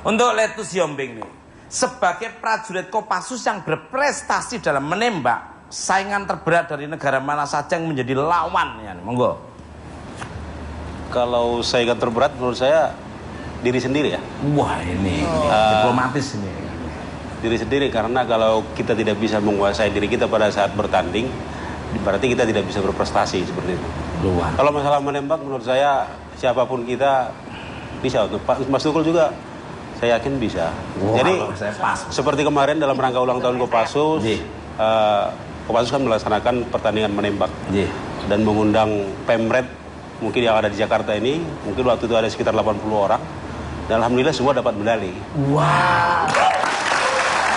untuk Letu Siombing nih. Sebagai prajurit Kopassus yang berprestasi dalam menembak, saingan terberat dari negara mana saja yang menjadi lawan ya, monggo. Kalau saingan terberat menurut saya diri sendiri ya. Wah, ini diplomatis ini. Diri sendiri, karena kalau kita tidak bisa menguasai diri kita pada saat bertanding, berarti kita tidak bisa berprestasi seperti itu. Luar. Kalau masalah menembak menurut saya siapapun kita bisa. Untuk Mas Tukul juga saya yakin bisa. Jadi seperti kemarin dalam rangka ulang tahun Kopassus, Kopassus kan melaksanakan pertandingan menembak dan mengundang Pemret mungkin yang ada di Jakarta ini, mungkin waktu itu ada sekitar 80 orang, dan alhamdulillah semua dapat medali. Wow.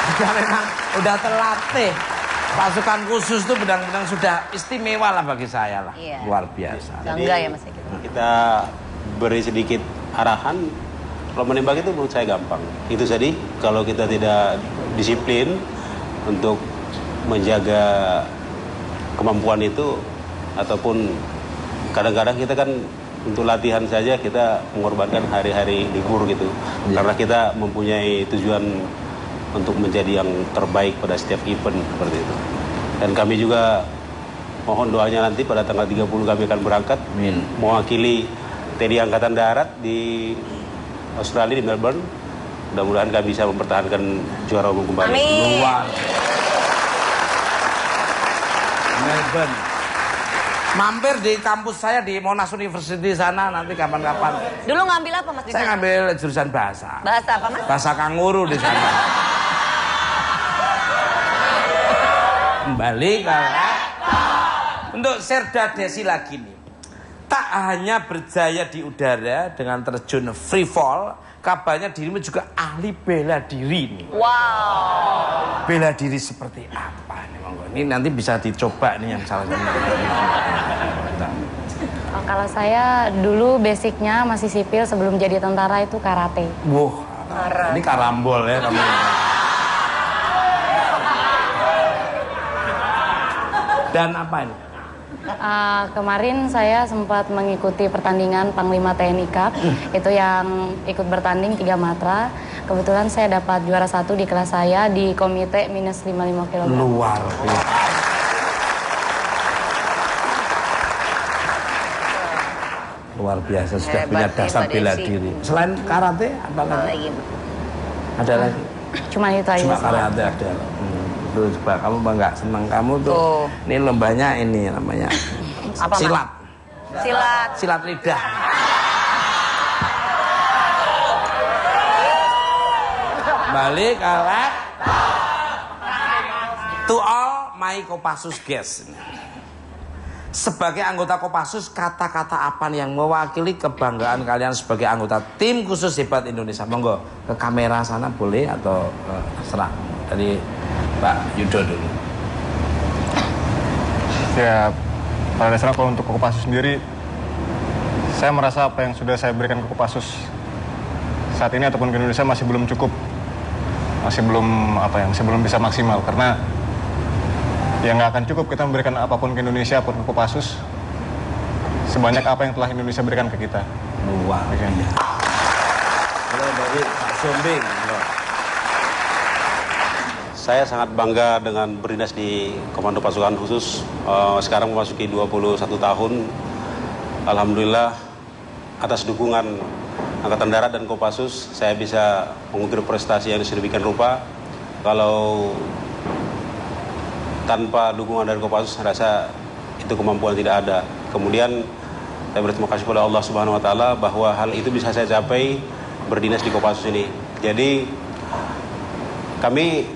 Sudah memang udah terlatih. Pasukan khusus itu benar-benar sudah istimewa lah bagi saya lah. Luar biasa. Bangga ya Mas Eki. Kita beri sedikit arahan. Kalau menembak itu menurut saya gampang. Itu tadi, kalau kita tidak disiplin untuk menjaga kemampuan itu, ataupun kadang-kadang kita kan untuk latihan saja kita mengorbankan hari-hari libur gitu. Karena kita mempunyai tujuan untuk menjadi yang terbaik pada setiap event seperti itu. Dan kami juga mohon doanya nanti pada tanggal 30 kami akan berangkat mewakili TNI Angkatan Darat di Australia, di Melbourne. Mudah-mudahan kami bisa mempertahankan juara umum kembali. Amin. Luar. Melbourne. Mampir di kampus saya di Monash University sana nanti kapan-kapan. Dulu ngambil apa Mas? Saya ngambil jurusan bahasa. Bahasa apa Mas? Bahasa kanguru di sana. Kembali ke untuk Sherda Desi lagi nih. Tak hanya berjaya di udara dengan terjun free fall, kabarnya dirimu juga ahli bela diri nih. Wow. Bela diri seperti apa nih, monggo? Ini nanti bisa dicoba nih yang salah satu. Kalau saya dulu basicnya masih sipil, sebelum jadi tentara itu karate. Wah, ini karambol ya kamu. Dan apa ini? Kemarin saya sempat mengikuti pertandingan Panglima TNI Cup. Itu yang ikut bertanding 3 matra. Kebetulan saya dapat juara 1 di kelas saya di komite minus 55 kg. Luar biasa. Luar biasa, sudah punya dasar bela diri. Selain karate, apa lagi? Ada lagi? Cuma itu aja. Cuma karate ada. Tuh, coba kamu bangga senang kamu tuh. Ini lombanya ini namanya Apa, silat. Silat. Silat lidah. Balik alek. To all my Kopassus guys. Sebagai anggota Kopassus, kata-kata apa nih yang mewakili kebanggaan kalian sebagai anggota tim khusus hebat Indonesia? Monggo ke kamera sana boleh atau serah dari Pak Yudo dulu. Ya, pada dasarnya kalau untuk Kopassus sendiri, saya merasa apa yang sudah saya berikan ke Kopassus saat ini ataupun ke Indonesia masih belum cukup, masih belum bisa maksimal, karena ya nggak akan cukup kita memberikan apapun ke Indonesia ataupun ke Kopassus sebanyak apa yang telah Indonesia berikan ke kita. Luar biasa. Kalau dari Pak Sombing, Saya sangat bangga dengan berdinas di Komando Pasukan Khusus. Sekarang memasuki 21 tahun. Alhamdulillah atas dukungan Angkatan Darat dan Kopassus, saya bisa mengukir prestasi yang sedemikian rupa. Kalau tanpa dukungan dari Kopassus, saya rasa itu kemampuan tidak ada. Kemudian saya berterima kasih kepada Allah Subhanahu Wa Taala bahwa hal itu bisa saya capai berdinas di Kopassus ini. Jadi kami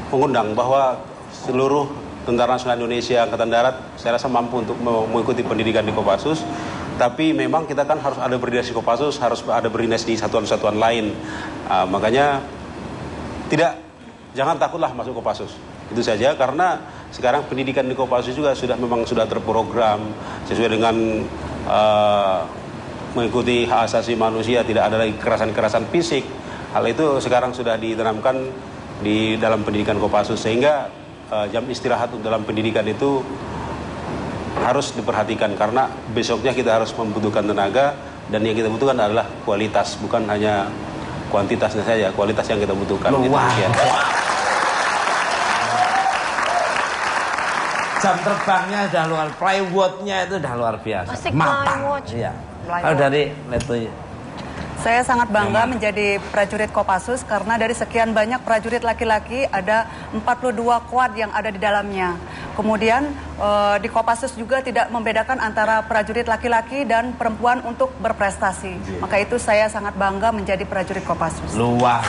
mengundang bahwa seluruh Tentara Nasional Indonesia Angkatan Darat saya rasa mampu untuk mengikuti pendidikan di Kopassus. Tapi memang kita kan harus ada berdinas di Kopassus, harus ada berdinas di satuan-satuan lain. Makanya jangan takutlah masuk Kopassus. Itu saja, karena sekarang pendidikan di Kopassus juga sudah terprogram sesuai dengan mengikuti hak asasi manusia, tidak ada lagi kekerasan-kekerasan fisik. Hal itu sekarang sudah ditanamkan di dalam pendidikan Kopassus, sehingga jam istirahat dalam pendidikan itu harus diperhatikan, karena besoknya kita harus membutuhkan tenaga, dan yang kita butuhkan adalah kualitas, bukan hanya kuantitasnya saja, kualitas yang kita butuhkan. Jam terbangnya sudah luar, plywoodnya itu sudah luar biasa. Matang. Iya. Kalau dari Letoy. Saya sangat bangga menjadi prajurit Kopassus karena dari sekian banyak prajurit laki-laki ada 42 kuad yang ada di dalamnya. Kemudian di Kopassus juga tidak membedakan antara prajurit laki-laki dan perempuan untuk berprestasi. Maka itu saya sangat bangga menjadi prajurit Kopassus. Luar.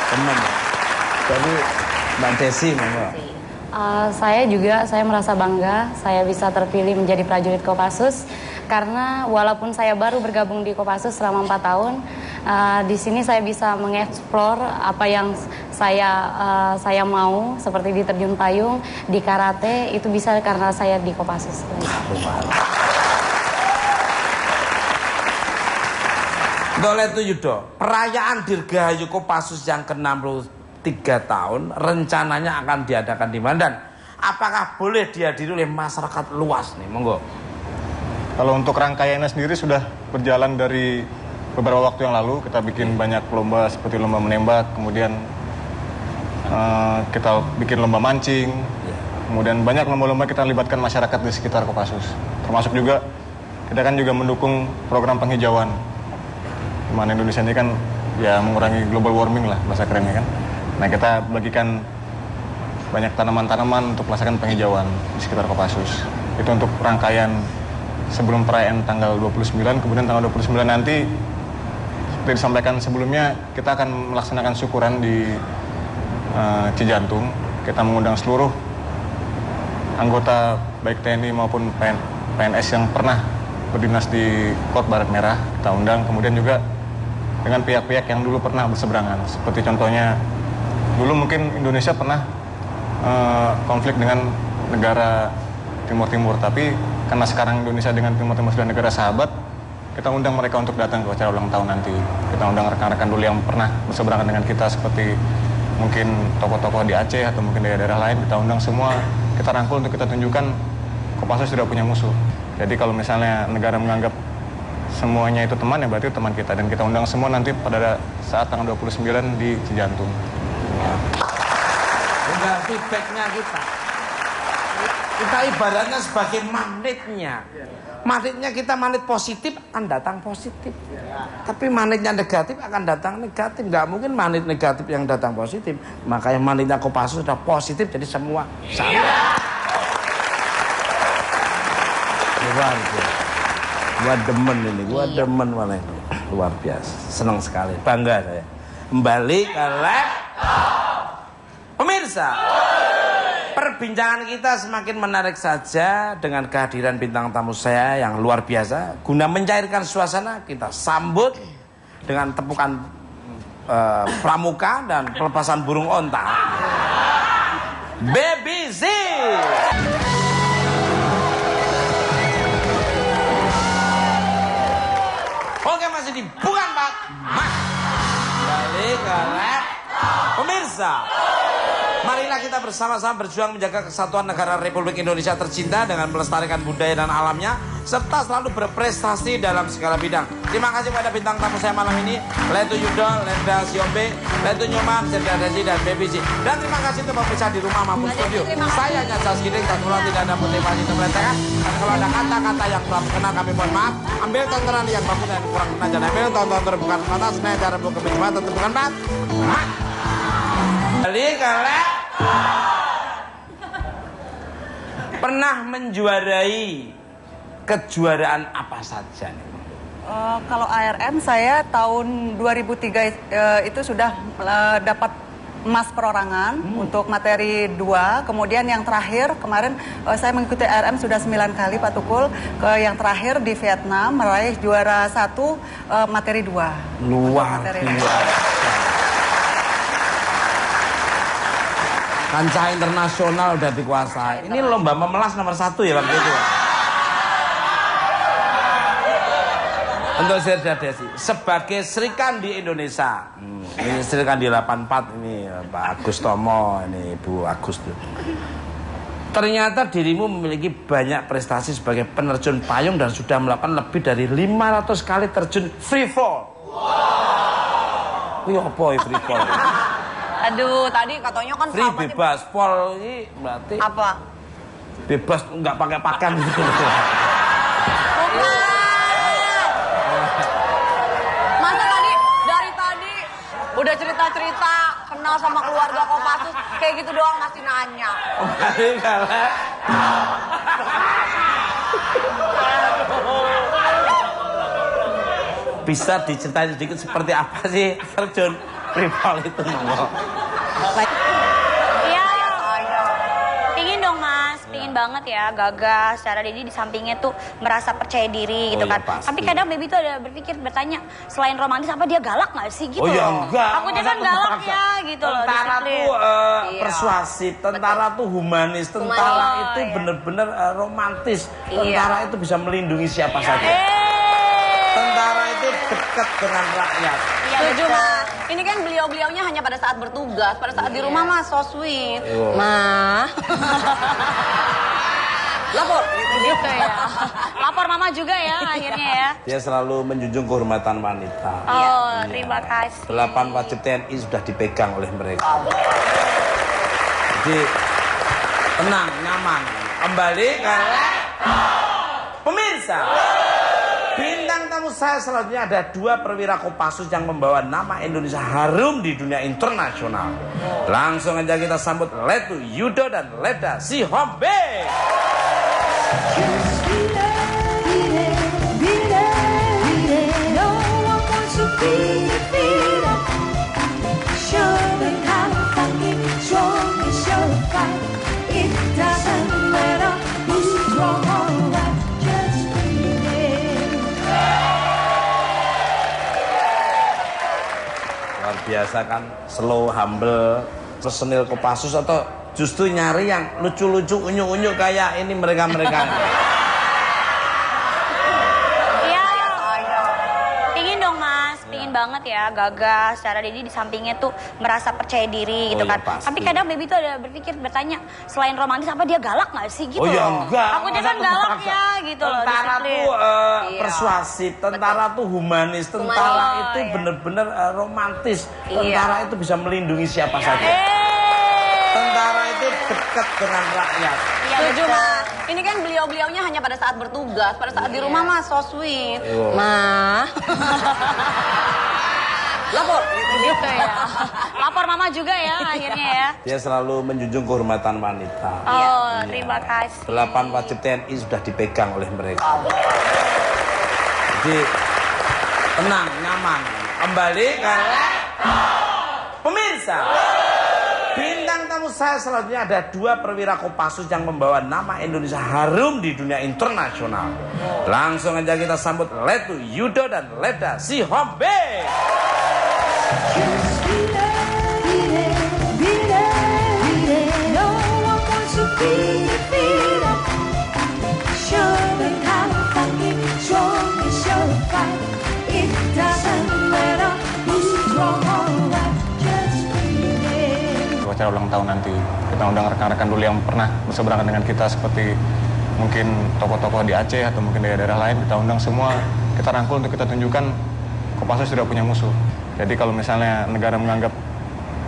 Teman. Jadi Mbak Desi, saya merasa bangga saya bisa terpilih menjadi prajurit Kopassus karena walaupun saya baru bergabung di Kopassus selama 4 tahun, di sini saya bisa mengeksplor apa yang saya mau, seperti di terjun payung, di karate, itu bisa karena saya di Kopassus. Boleh tuh Yudo, perayaan Dirgahayu Kopassus yang ke-63 tahun rencananya akan diadakan di mana, dan apakah boleh dihadiri oleh masyarakat luas nih? Monggo. Kalau untuk rangkaiannya sendiri sudah berjalan dari beberapa waktu yang lalu. Kita bikin banyak lomba seperti lomba menembak, kemudian kita bikin lomba mancing, kemudian banyak lomba-lomba kita libatkan masyarakat di sekitar Kopassus. Termasuk juga kita kan juga mendukung program penghijauan, di mana Indonesia ini kan ya mengurangi global warming lah bahasa kerennya kan. Nah, kita bagikan banyak tanaman-tanaman untuk melaksanakan penghijauan di sekitar Kopassus. Itu untuk rangkaian sebelum perayaan tanggal 29, kemudian tanggal 29 nanti seperti disampaikan sebelumnya, kita akan melaksanakan syukuran di Cijantung. Kita mengundang seluruh anggota baik TNI maupun PNS yang pernah berdinas di Kod Barat Merah, kita undang. Kemudian juga dengan pihak-pihak yang dulu pernah berseberangan, seperti contohnya dulu mungkin Indonesia pernah konflik dengan negara Timur Timur, tapi karena sekarang Indonesia dengan Timur Timur sudah negara sahabat, kita undang mereka untuk datang ke acara ulang tahun nanti. Kita undang rekan-rekan dulu yang pernah berseberangan dengan kita, seperti mungkin tokoh-tokoh di Aceh atau mungkin daerah-daerah lain, kita undang semua, kita rangkul untuk kita tunjukkan Kopassus tidak punya musuh. Jadi kalau misalnya negara menganggap semuanya itu teman, ya berarti teman kita, dan kita undang semua nanti pada saat tanggal 29 di Cijantung. Enggak, feedbacknya kita ibaratnya sebagai magnetnya. Magnetnya kita magnet positif akan datang positif. Tapi magnetnya negatif akan datang negatif. Nggak mungkin magnet negatif yang datang positif. Makanya magnetnya Kopassus sudah positif, jadi semua sama. luar biasa. Gua demen ini, gua demen malah ini. Luar biasa, senang sekali, bangga saya. Kembali ke laptop. Pemirsa, perbincangan kita semakin menarik saja dengan kehadiran bintang tamu saya yang luar biasa. Guna mencairkan suasana, kita sambut dengan tepukan pramuka dan pelepasan burung onta. Baby Z. Oke, masih di bukan Pak. Balik ke lab. Pemirsa, marilah kita bersama-sama berjuang menjaga kesatuan negara Republik Indonesia tercinta dengan melestarikan budaya dan alamnya serta selalu berprestasi dalam segala bidang. Terima kasih kepada bintang tamu saya malam ini, Letu Yudo, Lenda Siombe, Letu Nyoman, Serda Desi dan Baby Z. Dan terima kasih untuk pemirsa di rumah maupun studio. Saya Nyasa Skiring dan mulai tidak ada motivasi terbelantakan. Dan kalau ada kata-kata yang telah berkenan kami mohon maaf. Ambil tontonan yang bagus dan kurang berkenan jangan ambil tonton terbuka mata sengaja cara buka kebingungan tentukan mat. Balik ke lab. Pernah menjuarai kejuaraan apa saja nih? Kalau ARM saya tahun 2003 itu sudah dapat emas perorangan untuk materi 2. Kemudian yang terakhir kemarin saya mengikuti ARM sudah 9 kali Pak Tukul. Yang terakhir di Vietnam meraih juara 1 materi 2. Luar biasa. Kancah internasional udah dikuasai. Ini lomba memelas nomor 1 ya waktu itu. Untuk Serda Desi sebagai Srikandi Indonesia. Ini Srikandi 84 ini Pak Agus Tomo, ini Ibu Agus tuh. Ternyata dirimu memiliki banyak prestasi sebagai penerjun payung dan sudah melakukan lebih dari 500 kali terjun free fall. Wow. Wih apa ya free fall? Aduh, tadi katanya kan free bebas, fall ini berarti apa? Bebas nggak pakai pakan gitu. Masa dari tadi udah cerita-cerita kenal sama keluarga Kopassus kayak gitu doang masih nanya. Bisa diceritain sedikit seperti apa sih terjun free fall itu? Iya, pingin dong Mas, pingin banget ya, gagah. Secara Dedi di sampingnya tuh merasa percaya diri gitu kan. Pasti. Tapi kadang Baby tuh ada bertanya, selain romantis apa dia galak nggak sih gitu? Oh ya loh. enggak. Aku kan galak ya gitu loh. Tentara tuh persuasif, tentara tuh humanis, tentara itu bener-bener romantis. Tentara itu bisa melindungi siapa saja. Tentara itu dekat dengan rakyat. Setuju Mas. Ini kan beliau-beliaunya hanya pada saat bertugas, pada saat di rumah Mas so sweet. Ma. Lapor gitu ya. Lapor mama juga ya akhirnya ya. Dia selalu menjunjung kehormatan wanita. Oh, terima kasih. 8 wajib TNI sudah dipegang oleh mereka. Jadi tenang, nyaman. Kembali ke pemirsa. Bintang tamu saya selanjutnya ada 2 perwira Kopassus yang membawa nama Indonesia harum di dunia internasional. Langsung aja kita sambut Letu Yudo dan Leda Siombe. Luar biasa kan, slow, humble, personil Kopassus atau justru nyari yang lucu-lucu, unyu-unyu kayak ini mereka-mereka. Iya, pingin dong Mas, pingin banget ya, gagah. Secara Dedi di sampingnya tuh merasa percaya diri gitu kan. Pasti. Tapi kadang Baby tuh ada bertanya, selain romantis apa dia galak nggak sih gitu Oh ya loh. enggak. Aku kan galak ya gitu loh. Tentara tuh persuasif, tentara tuh humanis, tentara itu bener-bener romantis. Tentara itu bisa melindungi siapa saja. Tentara itu dekat dengan rakyat. Setuju Mas. Ini kan beliau-beliaunya hanya pada saat bertugas, pada saat di rumah Mas so sweet. Ma. Lapor. Gitu ya. Lapor mama juga ya akhirnya ya. Dia selalu menjunjung kehormatan wanita. Oh, terima kasih. 8 wajib TNI sudah dipegang oleh mereka. Jadi tenang, nyaman. Kembali ke pemirsa. Bintang tamu saya selanjutnya ada 2 perwira Kopassus yang membawa nama Indonesia harum di dunia internasional. Langsung aja kita sambut Letu Yudo dan Leda Sihombing. Acara ulang tahun nanti kita undang rekan-rekan dulu yang pernah berseberangan dengan kita seperti mungkin tokoh-tokoh di Aceh atau mungkin daerah-daerah lain, kita undang semua, kita rangkul untuk kita tunjukkan Kopassus tidak punya musuh. Jadi kalau misalnya negara menganggap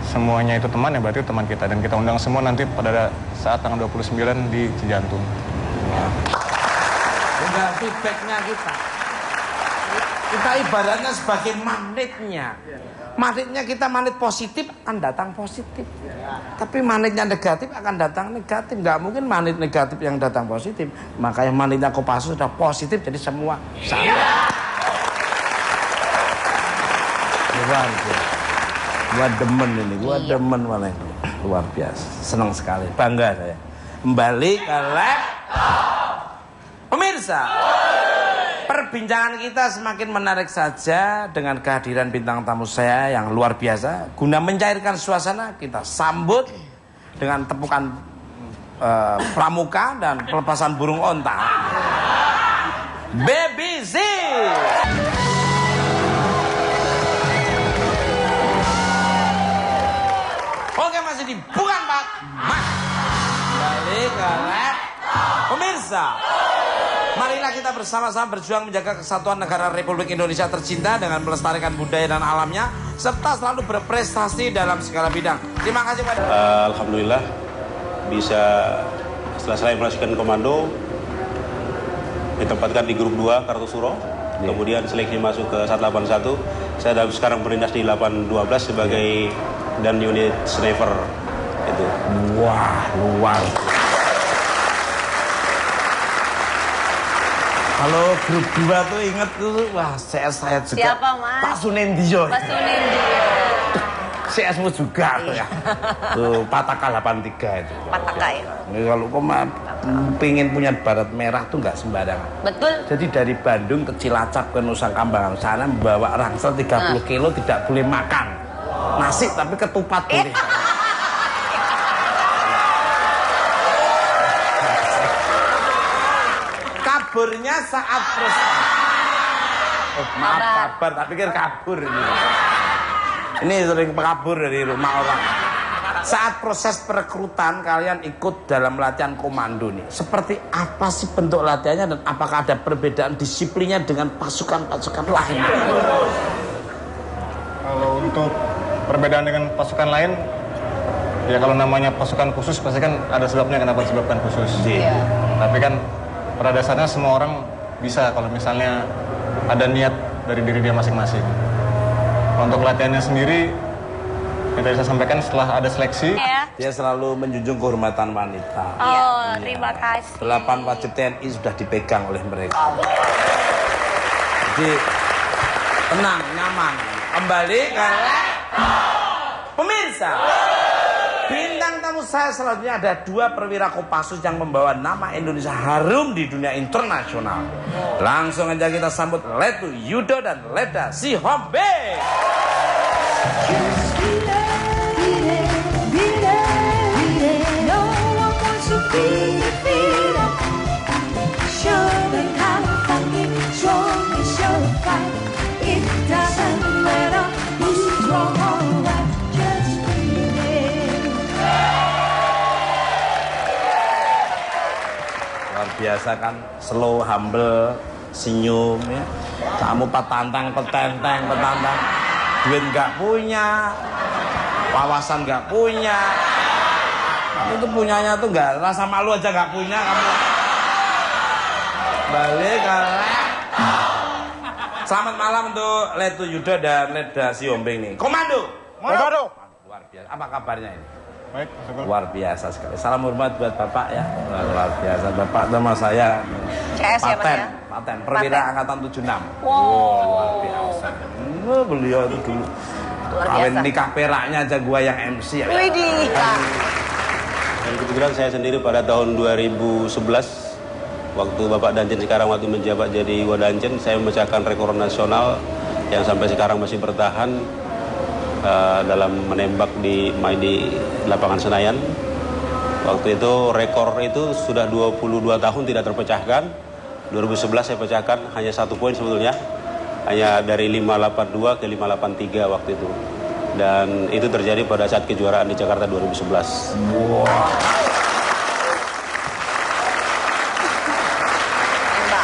semuanya itu teman, ya berarti teman kita, dan kita undang semua nanti pada saat tanggal 29 di Cijantung. Enggak, feedbacknya kita ibaratnya sebagai magnetnya. Magnetnya kita magnet positif akan datang positif. Tapi magnetnya negatif akan datang negatif. Nggak mungkin magnet negatif yang datang positif. Makanya magnetnya Kopassus sudah positif, jadi semua sama. Gua demen ini, gua demen malah itu. Luar biasa, senang sekali, bangga saya. Kembali ke pemirsa. Perbincangan kita semakin menarik saja dengan kehadiran bintang tamu saya yang luar biasa. Guna mencairkan suasana, kita sambut dengan tepukan pramuka dan pelepasan burung onta. Baby Z. Oke, masih dibukan Pak. Balik ke pemirsa. Marilah kita bersama-sama berjuang menjaga kesatuan negara Republik Indonesia tercinta dengan melestarikan budaya dan alamnya, serta selalu berprestasi dalam segala bidang. Terima kasih Pak. Alhamdulillah bisa setelah saya melaksanakan komando ditempatkan di grup 2 Kartosuro, kemudian seleksi masuk ke 181. Saya sekarang berlintas di 812 sebagai dan unit sniper itu. Wah, luar. Kalau grup 2 tuh inget tuh, wah CS saya juga. Siapa Mas? Pak Sunendio. Pak Sunendio. CS-mu juga tuh ya. Tuh Pataka 83 itu. Pataka ya. Ini kalau kau pengen punya baret merah tuh nggak sembarangan. Betul. Jadi dari Bandung ke Cilacap ke Nusa Kambangan sana membawa ransel 30 kilo tidak boleh makan. Nasi tapi ketupat boleh. Kaburnya saat terus. Oh, maaf kabar, tak pikir kabur ini. Ini sering kabur dari rumah orang. Saat proses perekrutan kalian ikut dalam latihan komando nih. Seperti apa sih bentuk latihannya dan apakah ada perbedaan disiplinnya dengan pasukan-pasukan lain? Kalau untuk perbedaan dengan pasukan lain, ya kalau namanya pasukan khusus pasti kan ada sebabnya kenapa disebabkan khusus. Iya. Tapi kan pada dasarnya semua orang bisa kalau misalnya ada niat dari diri dia masing-masing. Untuk latihannya sendiri, yang tadi saya sampaikan setelah ada seleksi, dia selalu menjunjung kehormatan wanita. Oh, terima kasih. 8 wajib TNI sudah dipegang oleh mereka. Jadi tenang, nyaman. Kembali ke pemirsa. Bintang tamu saya selanjutnya ada 2 perwira Kopassus yang membawa nama Indonesia harum di dunia internasional. Langsung aja kita sambut Letu Yudo dan Leda Sihombing. Biasa kan slow, humble, senyum ya. Kamu petantang, duit nggak punya, wawasan nggak punya. Kamu tuh punyanya tuh nggak, rasa malu aja nggak punya kamu. Balik Selamat malam untuk Letu Yuda dan Leda Siombing nih. Komando. Komando. Luar biasa. Apa kabarnya ini? Baik, Mas. Luar biasa sekali. Salam hormat buat Bapak ya. Luar biasa. Bapak nama saya CS ya, Mas, ya? Paten. Perwira Angkatan 76. Wow. Luar biasa. Beliau itu dulu. Luar Kawin biasa. nikah peraknya aja gua yang MC ya. Widih. Dan kebetulan saya sendiri pada tahun 2011 waktu Bapak Danjen sekarang waktu menjabat jadi Wadanjen, saya memecahkan rekor nasional yang sampai sekarang masih bertahan dalam menembak di lapangan Senayan. Waktu itu rekor itu sudah 22 tahun tidak terpecahkan. 2011 saya pecahkan hanya 1 poin sebetulnya. Hanya dari 582 ke 583 waktu itu. Dan itu terjadi pada saat kejuaraan di Jakarta 2011. Wow.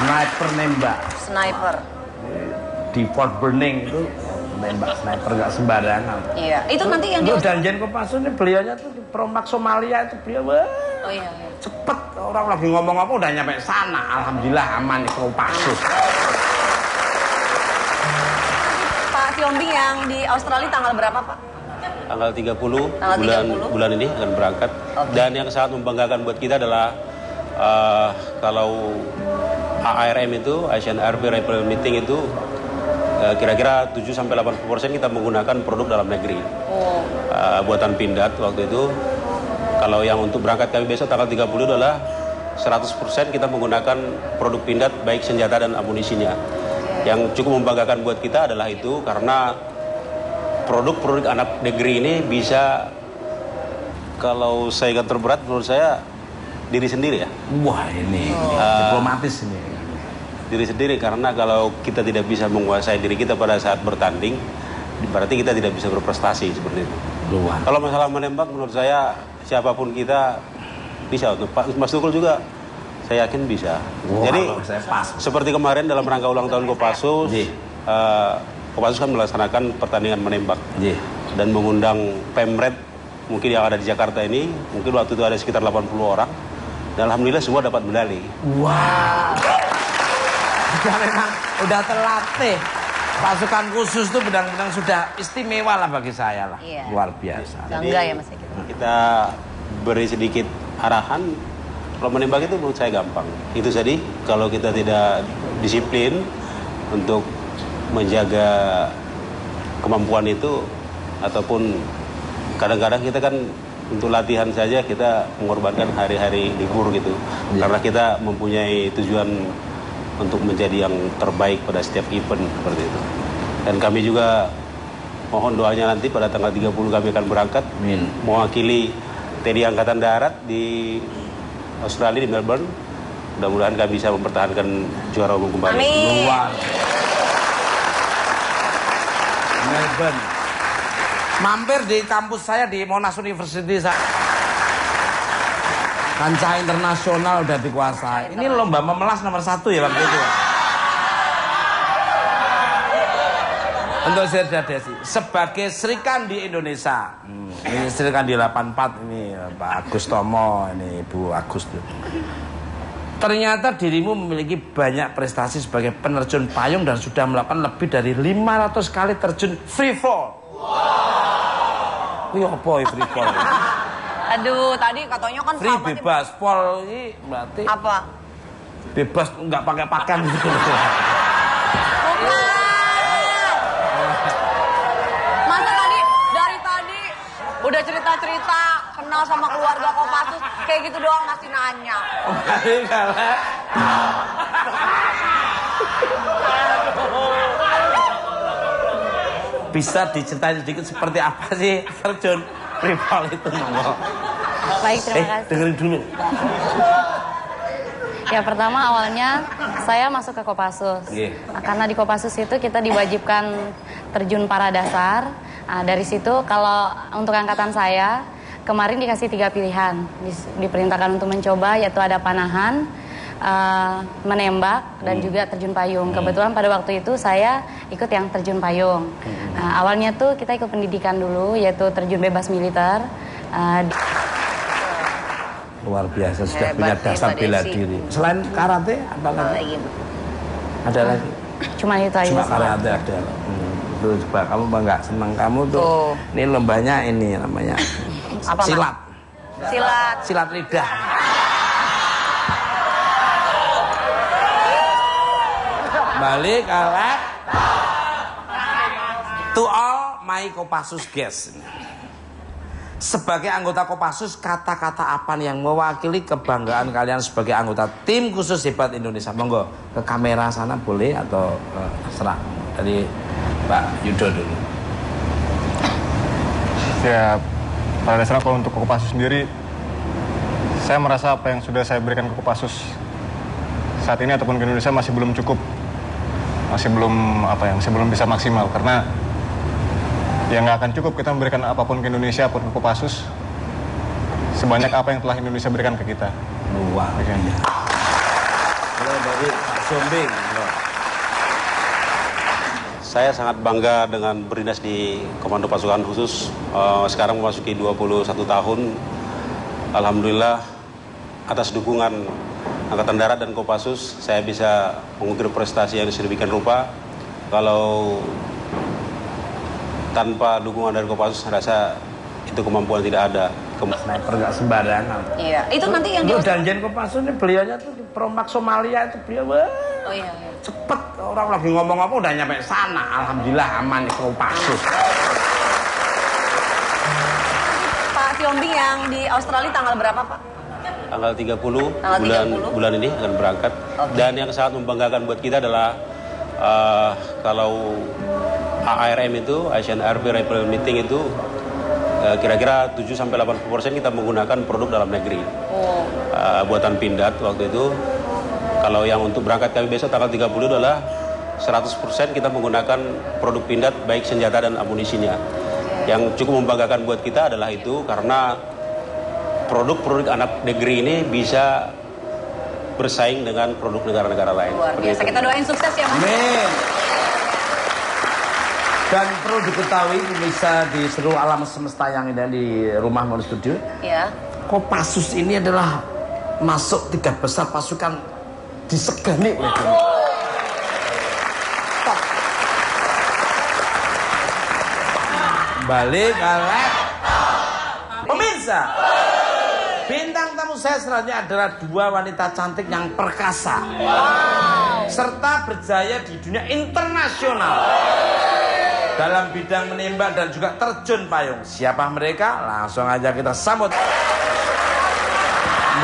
Sniper nembak. Sniper. Di Fort Benning itu nembak sniper gak sembarangan. Iya. Itu nanti yang Itu Danjen Kopassus ini beliaunya tuh di Promak Somalia itu beliau Oh iya. cepet, orang lagi ngomong-ngomong udah nyampe sana. Alhamdulillah aman di Kopassus. Pak Siombing yang di Australia tanggal berapa, Pak? Tanggal 30, Tanggal 30. bulan ini akan berangkat. Oke. Dan yang sangat membanggakan buat kita adalah kalau ARM itu, Asian Air Rifle Meeting itu kira-kira 7-80% kita menggunakan produk dalam negeri. Oh. Buatan Pindad waktu itu. Kalau yang untuk berangkat kami besok tanggal 30 adalah 100% kita menggunakan produk Pindad baik senjata dan amunisinya. Yang cukup membanggakan buat kita adalah itu karena produk-produk anak negeri ini bisa, kalau saya ingat terberat menurut saya diri sendiri ya. Wah ini diplomatis ini. Diri sendiri karena kalau kita tidak bisa menguasai diri kita pada saat bertanding, berarti kita tidak bisa berprestasi seperti itu. Luar. Kalau masalah menembak menurut saya siapapun kita bisa. Untuk Pak Mas Tukul juga saya yakin bisa. Wah, jadi saya pas. seperti kemarin dalam rangka ulang tahun Kopassus, Kopassus kan melaksanakan pertandingan menembak dan mengundang Pemret mungkin yang ada di Jakarta ini, mungkin waktu itu ada sekitar 80 orang dan alhamdulillah semua dapat medali. Wah. Sudah memang udah terlatih. Pasukan khusus itu benar-benar sudah istimewa lah bagi saya lah. Iya. Luar biasa. Bangga ya Mas Eki. Kita beri sedikit arahan. Kalau menembak itu menurut saya gampang. Itu tadi kalau kita tidak disiplin untuk menjaga kemampuan itu, ataupun kadang-kadang kita kan untuk latihan saja kita mengorbankan hari-hari libur gitu. Karena kita mempunyai tujuan untuk menjadi yang terbaik pada setiap event seperti itu. Dan kami juga mohon doanya nanti pada tanggal 30 kami akan berangkat mewakili TNI Angkatan Darat di Australia di Melbourne. Mudah-mudahan kami bisa mempertahankan juara umum kembali. Amin. Luar. Melbourne. Mampir di kampus saya di Monash University. Kancah internasional udah dikuasai. Ini lomba memelas nomor 1 ya waktu itu. Untuk Serda Desi sebagai Srikandi Indonesia. Ini Srikandi 84 ini Pak Agus Tomo, ini Ibu Agus. Ternyata dirimu memiliki banyak prestasi sebagai penerjun payung dan sudah melakukan lebih dari 500 kali terjun free fall. Wow. Iya apa ya free fall? Aduh, tadi katanya kan Free bebas, fall ini berarti apa? Bebas nggak pakai pakan gitu. Masa dari tadi udah cerita-cerita kenal sama keluarga Kopassus kayak gitu doang masih nanya. Bisa diceritain sedikit seperti apa sih terjun free fall itu? Baik, terima kasih. Dengerin dulu. Ya pertama awalnya saya masuk ke Kopassus. Karena di Kopassus itu kita diwajibkan terjun para dasar. Nah, dari situ kalau untuk angkatan saya kemarin dikasih 3 pilihan. Diperintahkan untuk mencoba yaitu ada panahan, menembak dan juga terjun payung. Kebetulan pada waktu itu saya ikut yang terjun payung. Nah, awalnya tuh kita ikut pendidikan dulu yaitu terjun bebas militer. Luar biasa sudah punya dasar bela diri. Selain karate apa lagi? Ada lagi? Cuma itu aja. Cuma karate ada. Tuh coba kamu nggak seneng kamu tuh. Ini lombanya ini namanya Apa, silat. Silat lidah. Balik alat. To all my Kopassus guys. Sebagai anggota Kopassus, kata-kata apa nih yang mewakili kebanggaan kalian sebagai anggota tim khusus hebat Indonesia? Monggo ke kamera sana boleh atau terserah. Dari Pak Yudo dulu. Ya, pada dasarnya kalau untuk Kopassus sendiri, saya merasa apa yang sudah saya berikan ke Kopassus saat ini ataupun ke Indonesia masih belum cukup. Masih belum bisa maksimal karena ya nggak akan cukup kita memberikan apapun ke Indonesia ataupun ke Kopassus sebanyak apa yang telah Indonesia berikan ke kita. Luar biasa. Kalau dari Pak Sombing, Saya sangat bangga dengan berdinas di Komando Pasukan Khusus. Sekarang memasuki 21 tahun. Alhamdulillah atas dukungan Angkatan Darat dan Kopassus, saya bisa mengukir prestasi yang sedemikian rupa. Kalau tanpa dukungan dari Kopassus, saya rasa itu kemampuan tidak ada. Sniper nggak sembarangan. Iya, itu nanti yang Lu janjian Kopassus ini beliaunya tuh di Peromak Somalia itu beliau. Oh iya. Cepet orang lagi ngomong apa udah nyampe sana. Alhamdulillah aman di Kopassus. Pak Siombing yang di Australia tanggal berapa, Pak? Tanggal 30, bulan ini akan berangkat. Okay. Dan yang sangat membanggakan buat kita adalah kalau ARM itu, Asian Air Rifle Meeting itu kira-kira 7-80% kita menggunakan produk dalam negeri. Buatan Pindad waktu itu. Kalau yang untuk berangkat kami besok tanggal 30 adalah 100% kita menggunakan produk Pindad baik senjata dan amunisinya. Yang cukup membanggakan buat kita adalah itu karena produk-produk anak negeri ini bisa bersaing dengan produk negara-negara lain. Luar biasa. Kita doain sukses ya, Mas. Amin. Dan perlu diketahui bisa di seluruh alam semesta yang ada di rumah Mono Studio. Ya. Kopassus ini adalah masuk 3 besar pasukan disegani oleh dunia. Top. Balik alat. Pemirsa. Bintang tamu saya selanjutnya adalah 2 wanita cantik yang perkasa. Serta berjaya di dunia internasional. Dalam bidang menembak dan juga terjun payung. Siapa mereka? Langsung aja kita sambut.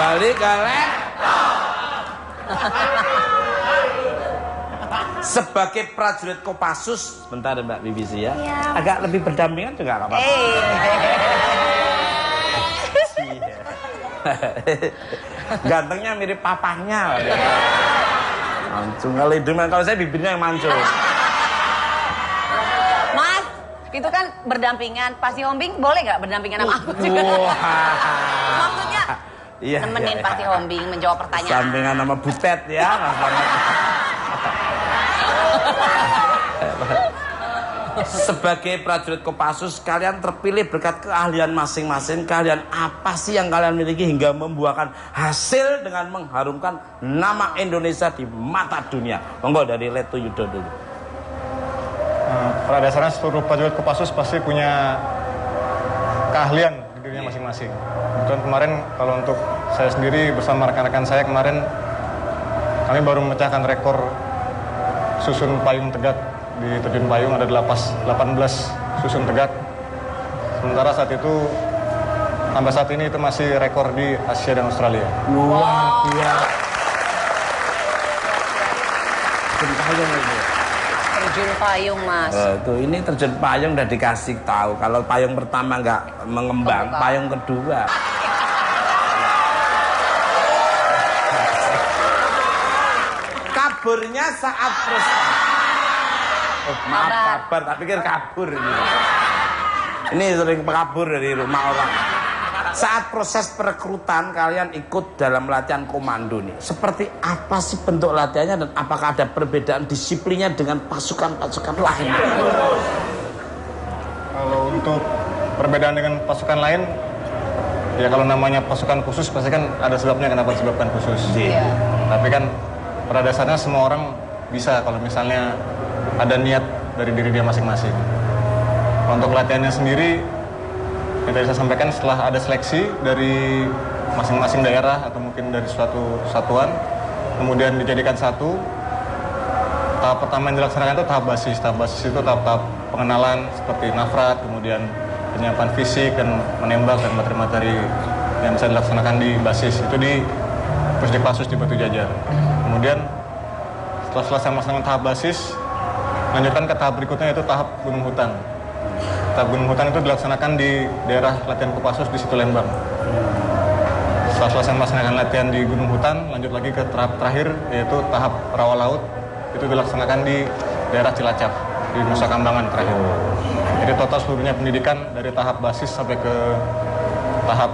Balik kalian. Sebagai prajurit Kopassus, bentar Mbak BBC ya. Agak lebih berdampingan juga nggak apa-apa. Gantengnya mirip papahnya. Mancung kali itu, kalau saya bibirnya yang mancung. Mas, itu kan berdampingan. Pak Siombing boleh nggak berdampingan sama aku juga? Maksudnya nemenin Pak Siombing menjawab pertanyaan. Sampingan sama Butet ya. Sebagai prajurit Kopassus, kalian terpilih berkat keahlian masing-masing. Kalian apa sih yang kalian miliki hingga membuahkan hasil dengan mengharumkan nama Indonesia di mata dunia? Monggo dari Leto Yudo dulu. Pada dasarnya seluruh prajurit Kopassus pasti punya keahlian di dunia masing-masing. Kebetulan kemarin kalau untuk saya sendiri bersama rekan-rekan saya kemarin kami baru memecahkan rekor susun payung tegak. Di terjun payung ada 18 susun tegak. Sementara saat itu sampai saat ini itu masih rekor di Asia dan Australia. Luar biasa. Terjun payung itu. Terjun payung, Mas. Tuh ini terjun payung udah dikasih tahu. Kalau payung pertama nggak mengembang, payung kedua. Kaburnya saat proses. Maaf kabar, tak pikir kabur ini. Ini sering kabur dari rumah orang. Saat proses perekrutan kalian ikut dalam latihan komando nih. Seperti apa sih bentuk latihannya dan apakah ada perbedaan disiplinnya dengan pasukan-pasukan lain? Kalau untuk perbedaan dengan pasukan lain, ya kalau namanya pasukan khusus pasti kan ada sebabnya kenapa disebabkan khusus. Iya. Tapi kan pada dasarnya semua orang bisa kalau misalnya ada niat dari diri dia masing-masing. Untuk latihannya sendiri, yang tadi saya sampaikan setelah ada seleksi dari masing-masing daerah atau mungkin dari suatu satuan, kemudian dijadikan satu. Tahap pertama yang dilaksanakan itu tahap basis. Tahap basis itu tahap-tahap pengenalan seperti nafrat, kemudian penyiapan fisik dan menembak dan materi-materi yang bisa dilaksanakan di basis itu di Pusdikpasus di Batu Jajar. Kemudian setelah selesai melaksanakan tahap basis, lanjutkan ke tahap berikutnya yaitu tahap gunung hutan. Tahap gunung hutan itu dilaksanakan di daerah latihan Kopassus di Situ Lembang. Setelah selesai melaksanakan latihan di gunung hutan, lanjut lagi ke tahap terakhir yaitu tahap rawa laut. Itu dilaksanakan di daerah Cilacap, di Nusa Kambangan terakhir. Jadi total seluruhnya pendidikan dari tahap basis sampai ke tahap